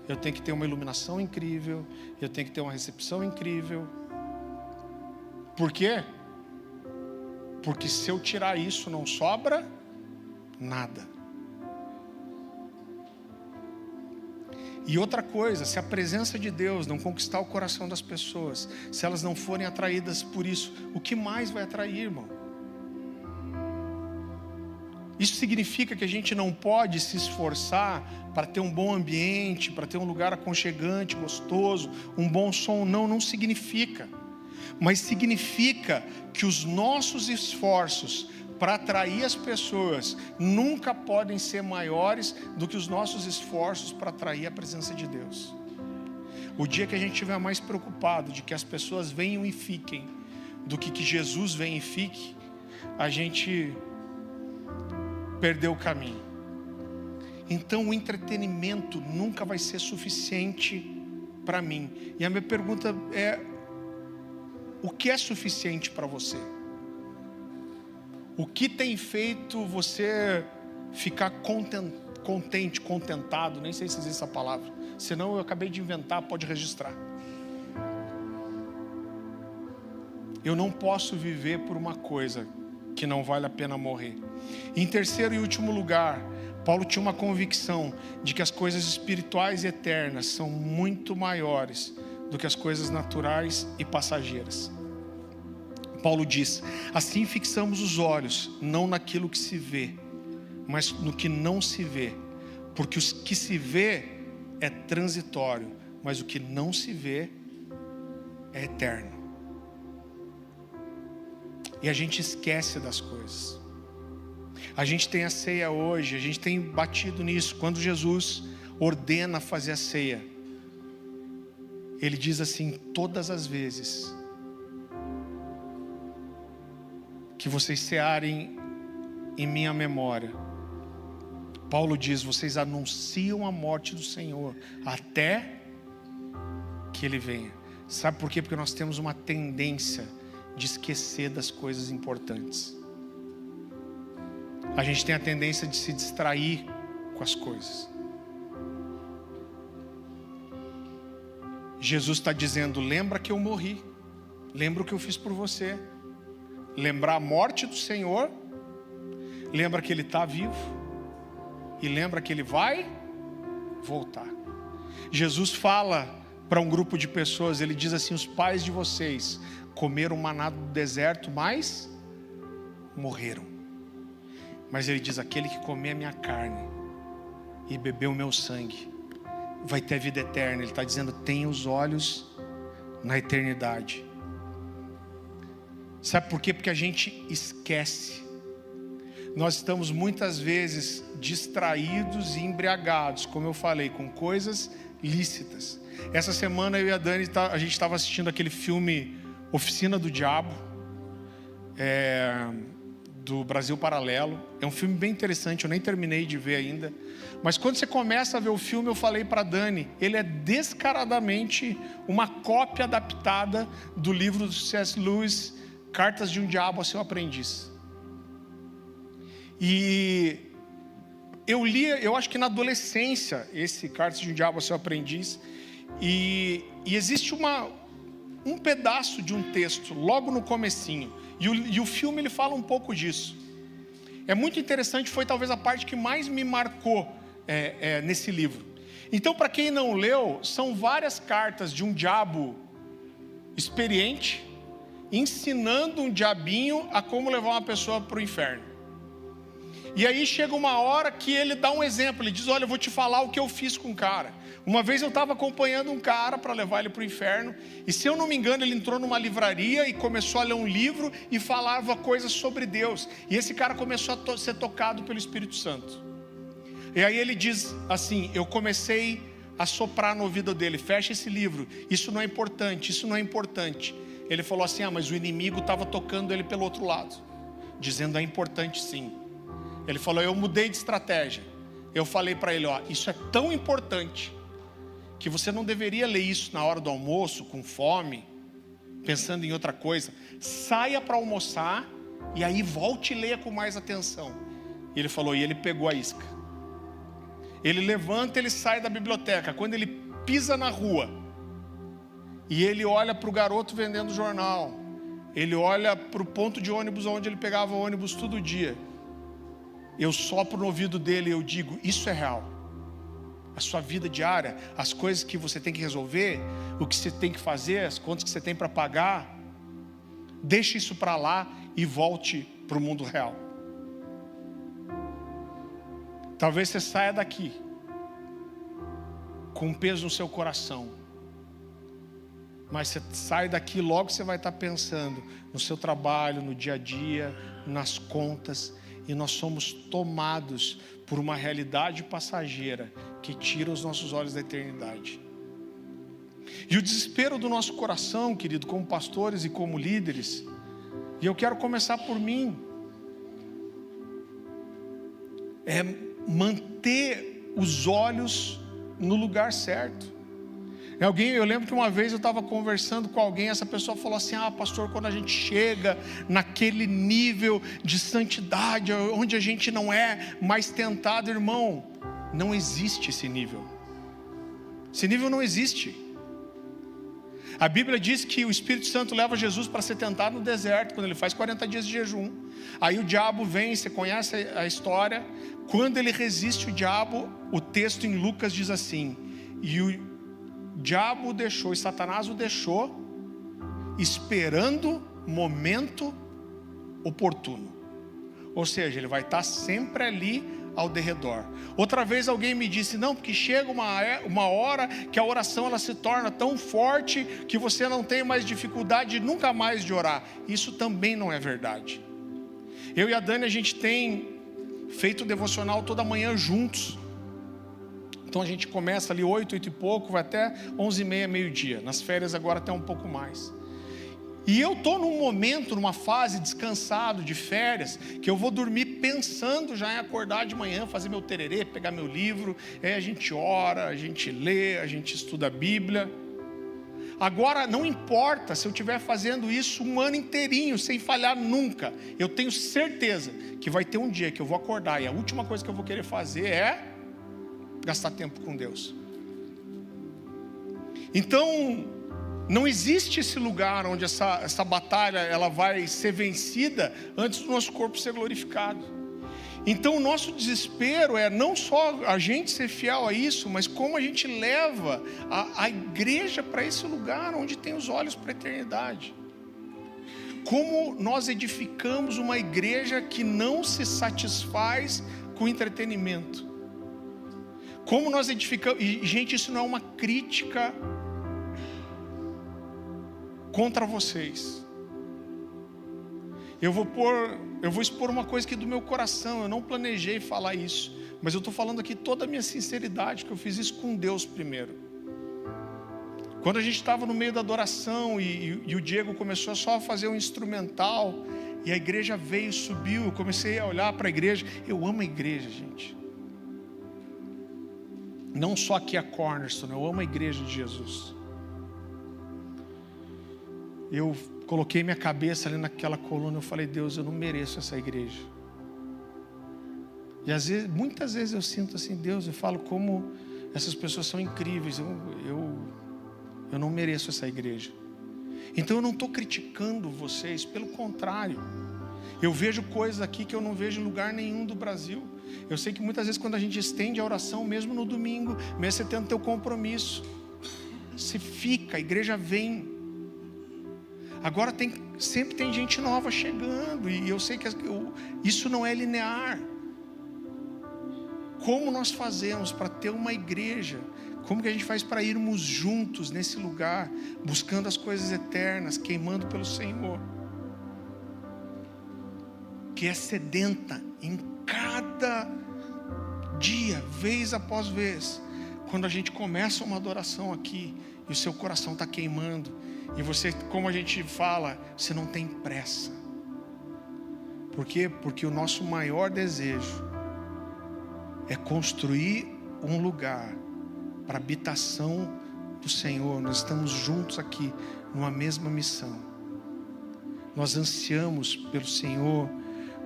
eu tenho que ter uma iluminação incrível, eu tenho que ter uma recepção incrível. Por quê? Porque se eu tirar isso, não sobra nada. E outra coisa, se a presença de Deus não conquistar o coração das pessoas, se elas não forem atraídas por isso, o que mais vai atrair, irmão? Isso significa que a gente não pode se esforçar para ter um bom ambiente, para ter um lugar aconchegante, gostoso, um bom som. Não significa. Mas significa que os nossos esforços para atrair as pessoas nunca podem ser maiores do que os nossos esforços para atrair a presença de Deus. O dia que a gente estiver mais preocupado de que as pessoas venham e fiquem, do que Jesus venha e fique, a gente perdeu o caminho. Então o entretenimento nunca vai ser suficiente para mim. E a minha pergunta é, o que é suficiente para você? O que tem feito você ficar contente, contentado? Nem sei se existe essa palavra, senão eu acabei de inventar, pode registrar. Eu não posso viver por uma coisa que não vale a pena morrer. Em terceiro e último lugar, Paulo tinha uma convicção de que as coisas espirituais e eternas são muito maiores do que as coisas naturais e passageiras. Paulo diz, assim fixamos os olhos, não naquilo que se vê, mas no que não se vê, porque o que se vê é transitório, mas o que não se vê é eterno. E a gente esquece das coisas. A gente tem a ceia hoje, a gente tem batido nisso. Quando Jesus ordena fazer a ceia, Ele diz assim: todas as vezes que vocês cearem em minha memória, Paulo diz, vocês anunciam a morte do Senhor até que Ele venha. Sabe por quê? Porque nós temos uma tendência de esquecer das coisas importantes. A gente tem a tendência de se distrair com as coisas. Jesus está dizendo: lembra que eu morri, lembra o que eu fiz por você. Lembrar a morte do Senhor, lembra que Ele está vivo, e lembra que Ele vai voltar. Jesus fala para um grupo de pessoas, Ele diz assim: os pais de vocês comeram maná do deserto, mas morreram. Mas Ele diz: aquele que comer a minha carne e beber o meu sangue vai ter vida eterna. Ele está dizendo: tenha os olhos na eternidade. Sabe por quê? Porque a gente esquece. Nós estamos muitas vezes distraídos e embriagados, como eu falei, com coisas lícitas. Essa semana eu e a Dani, a gente estava assistindo aquele filme Oficina do Diabo, do Brasil Paralelo. É um filme bem interessante, eu nem terminei de ver ainda. Mas quando você começa a ver o filme, eu falei para a Dani, ele é descaradamente uma cópia adaptada do livro do C.S. Lewis, Cartas de um Diabo a Seu Aprendiz. E eu li, eu acho que na adolescência, esse Cartas de um Diabo a Seu Aprendiz, e existe um pedaço de um texto, logo no comecinho, e o filme ele fala um pouco disso. É muito interessante, foi talvez a parte que mais me marcou nesse livro. Então, para quem não leu, são várias cartas de um diabo experiente, ensinando um diabinho a como levar uma pessoa para o inferno. E aí chega uma hora que ele dá um exemplo, ele diz: olha, eu vou te falar o que eu fiz com o cara. Uma vez eu estava acompanhando um cara para levar ele para o inferno, e se eu não me engano ele entrou numa livraria e começou a ler um livro e falava coisas sobre Deus, e esse cara começou a ser tocado pelo Espírito Santo. E aí ele diz assim: eu comecei a soprar no ouvido dele: fecha esse livro, isso não é importante, isso não é importante. Ele falou assim: mas o inimigo estava tocando ele pelo outro lado, dizendo: é importante sim. Ele falou: eu mudei de estratégia. Eu falei para ele: isso é tão importante que você não deveria ler isso na hora do almoço, com fome, pensando em outra coisa. Saia para almoçar e aí volte e leia com mais atenção. E ele falou, e ele pegou a isca. Ele levanta, ele sai da biblioteca. Quando ele pisa na rua e ele olha para o garoto vendendo jornal, ele olha para o ponto de ônibus onde ele pegava ônibus todo dia, eu sopro no ouvido dele e eu digo: isso é real. A sua vida diária, as coisas que você tem que resolver, o que você tem que fazer, as contas que você tem para pagar, deixe isso para lá e volte para o mundo real. Talvez você saia daqui com um peso no seu coração, mas você sai daqui, logo você vai estar pensando no seu trabalho, no dia a dia, nas contas, e nós somos tomados por uma realidade passageira que tira os nossos olhos da eternidade. E o desespero do nosso coração, querido, como pastores e como líderes, e eu quero começar por mim, é manter os olhos no lugar certo. Eu lembro que uma vez eu estava conversando com alguém, essa pessoa falou assim: pastor, quando a gente chega naquele nível de santidade, onde a gente não é mais tentado, irmão, não existe esse nível. Esse nível não existe. A Bíblia diz que o Espírito Santo leva Jesus para ser tentado no deserto, quando ele faz 40 dias de jejum. Aí o diabo vem, você conhece a história. Quando ele resiste o diabo, o texto em Lucas diz assim: e o diabo o deixou, e Satanás o deixou, esperando momento oportuno. Ou seja, ele vai estar sempre ali ao derredor. Outra vez alguém me disse, não, porque chega uma hora que a oração ela se torna tão forte que você não tem mais dificuldade nunca mais de orar. Isso também não é verdade. Eu e a Dani, a gente tem feito o devocional toda manhã juntos. Então a gente começa ali 8 e pouco, vai até 11h30, meio-dia. Nas férias agora até um pouco mais. E eu estou num momento, numa fase descansado, de férias, que eu vou dormir pensando já em acordar de manhã, fazer meu tererê, pegar meu livro, aí a gente ora, a gente lê, a gente estuda a Bíblia. Agora, não importa se eu estiver fazendo isso um ano inteirinho, sem falhar nunca, eu tenho certeza que vai ter um dia que eu vou acordar e a última coisa que eu vou querer fazer é gastar tempo com Deus. Então, não existe esse lugar onde essa batalha ela vai ser vencida antes do nosso corpo ser glorificado. Então o nosso desespero é não só a gente ser fiel a isso, mas como a gente leva a igreja para esse lugar onde tem os olhos para a eternidade. Como nós edificamos uma igreja que não se satisfaz com entretenimento. Como nós edificamos, e gente, isso não é uma crítica contra vocês. Eu vou expor uma coisa aqui do meu coração. Eu não planejei falar isso, mas eu estou falando aqui toda a minha sinceridade, que eu fiz isso com Deus primeiro. Quando a gente estava no meio da adoração e o Diego começou só a fazer um instrumental, e a igreja veio, subiu, eu comecei a olhar para a igreja. Eu amo a igreja, gente. Não só aqui a Cornerstone, eu amo a igreja de Jesus. Eu coloquei minha cabeça ali naquela coluna, eu falei, Deus, eu não mereço essa igreja. E muitas vezes eu sinto assim, Deus, eu falo como essas pessoas são incríveis, eu não mereço essa igreja. Então eu não estou criticando vocês, pelo contrário. Eu vejo coisas aqui que eu não vejo em lugar nenhum do Brasil. Eu sei que muitas vezes quando a gente estende a oração, mesmo no domingo, mesmo você tendo teu compromisso, você fica, a igreja vem. Agora sempre tem gente nova chegando, e eu sei que isso não é linear. Como nós fazemos para ter uma igreja? Como que a gente faz para irmos juntos nesse lugar, buscando as coisas eternas, queimando pelo Senhor? Que é sedenta em cada dia, vez após vez. Quando a gente começa uma adoração aqui, e o seu coração está queimando, e você, como a gente fala, você não tem pressa. Por quê? Porque o nosso maior desejo é construir um lugar para a habitação do Senhor. Nós estamos juntos aqui numa mesma missão. Nós ansiamos pelo Senhor.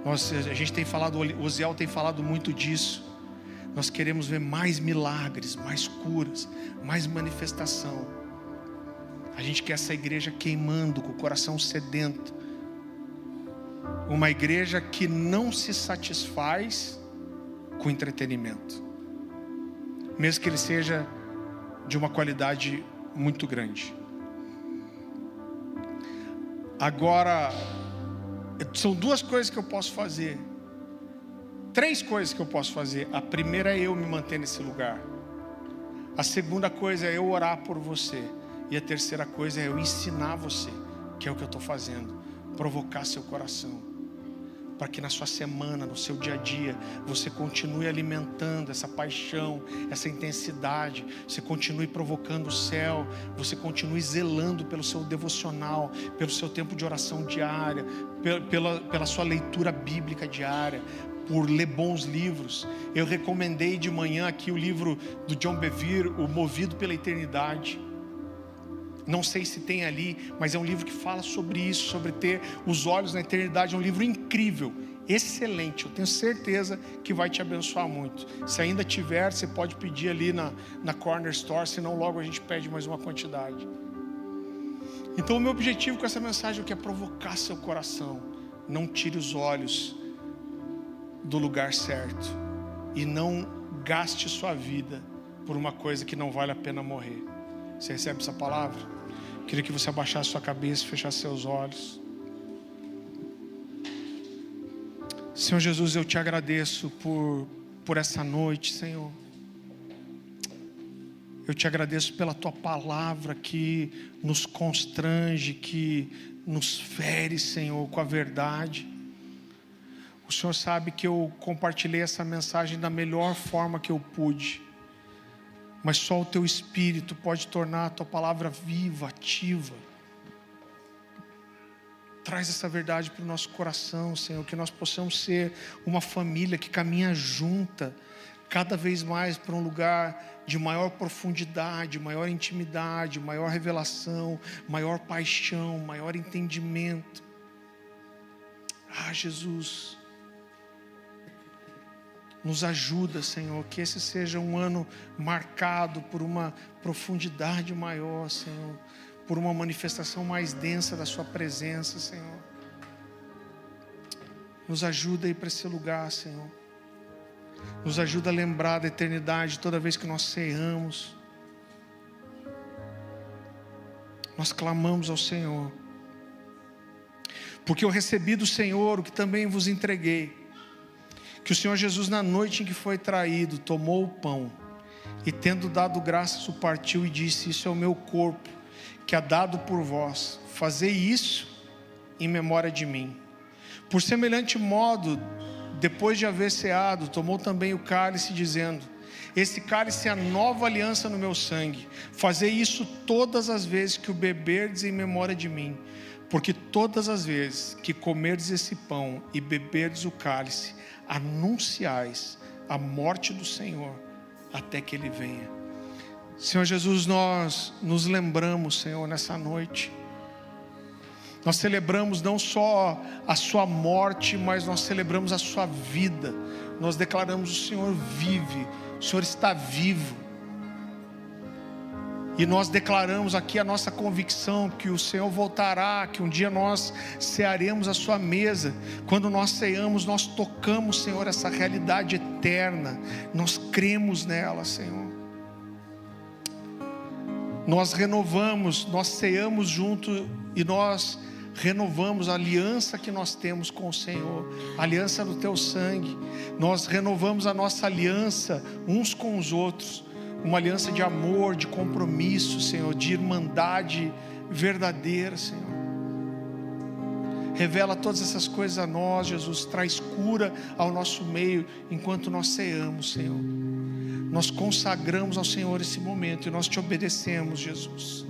A gente tem falado, o Oziel tem falado muito disso. Nós queremos ver mais milagres, mais curas, mais manifestação. A gente quer essa igreja queimando, com o coração sedento. Uma igreja que não se satisfaz com entretenimento, mesmo que ele seja de uma qualidade muito grande. Agora, são duas coisas que eu posso fazer. 3 coisas que eu posso fazer. A primeira é eu me manter nesse lugar. A segunda coisa é eu orar por você. E a terceira coisa é eu ensinar você, que é o que eu estou fazendo, provocar seu coração, para que na sua semana, no seu dia a dia, você continue alimentando essa paixão, essa intensidade, você continue provocando o céu, você continue zelando pelo seu devocional, pelo seu tempo de oração diária, pela sua leitura bíblica diária, por ler bons livros. Eu recomendei de manhã aqui o livro do John Bevere, O Movido pela Eternidade. Não sei se tem ali, mas é um livro que fala sobre isso, sobre ter os olhos na eternidade. É um livro incrível, excelente. Eu tenho certeza que vai te abençoar muito. Se ainda tiver, você pode pedir ali na Corner Store, senão logo a gente pede mais uma quantidade. Então o meu objetivo com essa mensagem é provocar seu coração. Não tire os olhos do lugar certo e não gaste sua vida por uma coisa que não vale a pena morrer. Você recebe essa palavra? Queria que você abaixasse sua cabeça, fechasse seus olhos. Senhor Jesus, eu te agradeço por por essa noite, Senhor. Eu te agradeço pela tua palavra que nos constrange, que nos fere, Senhor, com a verdade. O Senhor sabe que eu compartilhei essa mensagem da melhor forma que eu pude, mas só o teu Espírito pode tornar a tua palavra viva, ativa. Traz essa verdade para o nosso coração, Senhor, que nós possamos ser uma família que caminha junta, cada vez mais para um lugar de maior profundidade, maior intimidade, maior revelação, maior paixão, maior entendimento. Ah, Jesus, nos ajuda, Senhor, que esse seja um ano marcado por uma profundidade maior, Senhor, por uma manifestação mais densa da sua presença, Senhor. Nos ajuda a ir para esse lugar, Senhor. Nos ajuda a lembrar da eternidade toda vez que nós ceamos. Nós clamamos ao Senhor, porque eu recebi do Senhor o que também vos entreguei, que o Senhor Jesus, na noite em que foi traído, tomou o pão e, tendo dado graças, o partiu e disse: isso é o meu corpo, que é dado por vós, fazei isso em memória de mim. Por semelhante modo, depois de haver ceado, tomou também o cálice, dizendo: esse cálice é a nova aliança no meu sangue, fazei isso todas as vezes que o beberdes em memória de mim. Porque todas as vezes que comerdes esse pão e beberdes o cálice, anunciais a morte do Senhor, até que Ele venha. Senhor Jesus, nós nos lembramos, Senhor, nessa noite. Nós celebramos não só a sua morte, mas nós celebramos a sua vida. Nós declaramos: o Senhor vive, o Senhor está vivo. E nós declaramos aqui a nossa convicção que o Senhor voltará, que um dia nós cearemos a sua mesa. Quando nós ceamos, nós tocamos, Senhor, essa realidade eterna. Nós cremos nela, Senhor. Nós renovamos, nós ceamos junto e nós renovamos a aliança que nós temos com o Senhor, a aliança do teu sangue. Nós renovamos a nossa aliança uns com os outros, uma aliança de amor, de compromisso, Senhor, de irmandade verdadeira, Senhor. Revela todas essas coisas a nós, Jesus. Traz cura ao nosso meio enquanto nós ceamos, Senhor. Nós consagramos ao Senhor esse momento e nós te obedecemos, Jesus.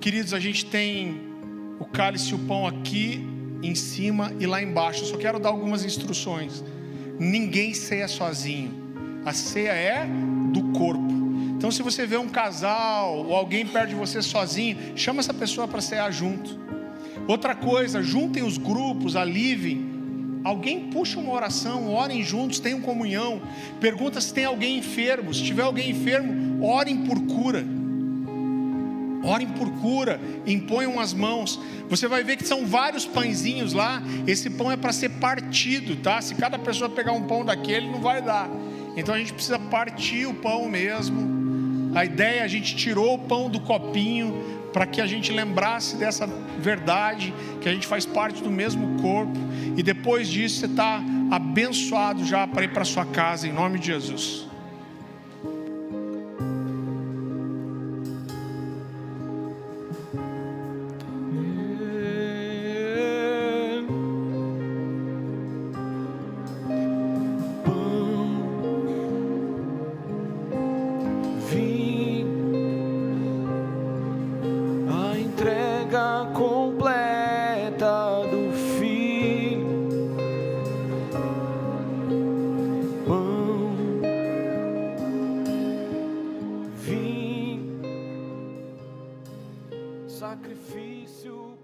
Queridos, a gente tem o cálice e o pão aqui em cima e lá embaixo. Eu só quero dar algumas instruções. Ninguém ceia sozinho. A ceia é do corpo. Então, se você vê um casal ou alguém perto de você sozinho, chama essa pessoa para cear junto. Outra coisa, juntem os grupos, alivem. Alguém puxa uma oração, orem juntos, tenham comunhão. Pergunta se tem alguém enfermo. Se tiver alguém enfermo, orem por cura. Orem por cura, imponham as mãos. Você vai ver que são vários pãezinhos lá. Esse pão é para ser partido, tá? Se cada pessoa pegar um pão daquele, não vai dar. Então a gente precisa partir o pão mesmo. A ideia, a gente tirou o pão do copinho para que a gente lembrasse dessa verdade, que a gente faz parte do mesmo corpo. E depois disso você está abençoado já para ir para sua casa, em nome de Jesus. Sacrifício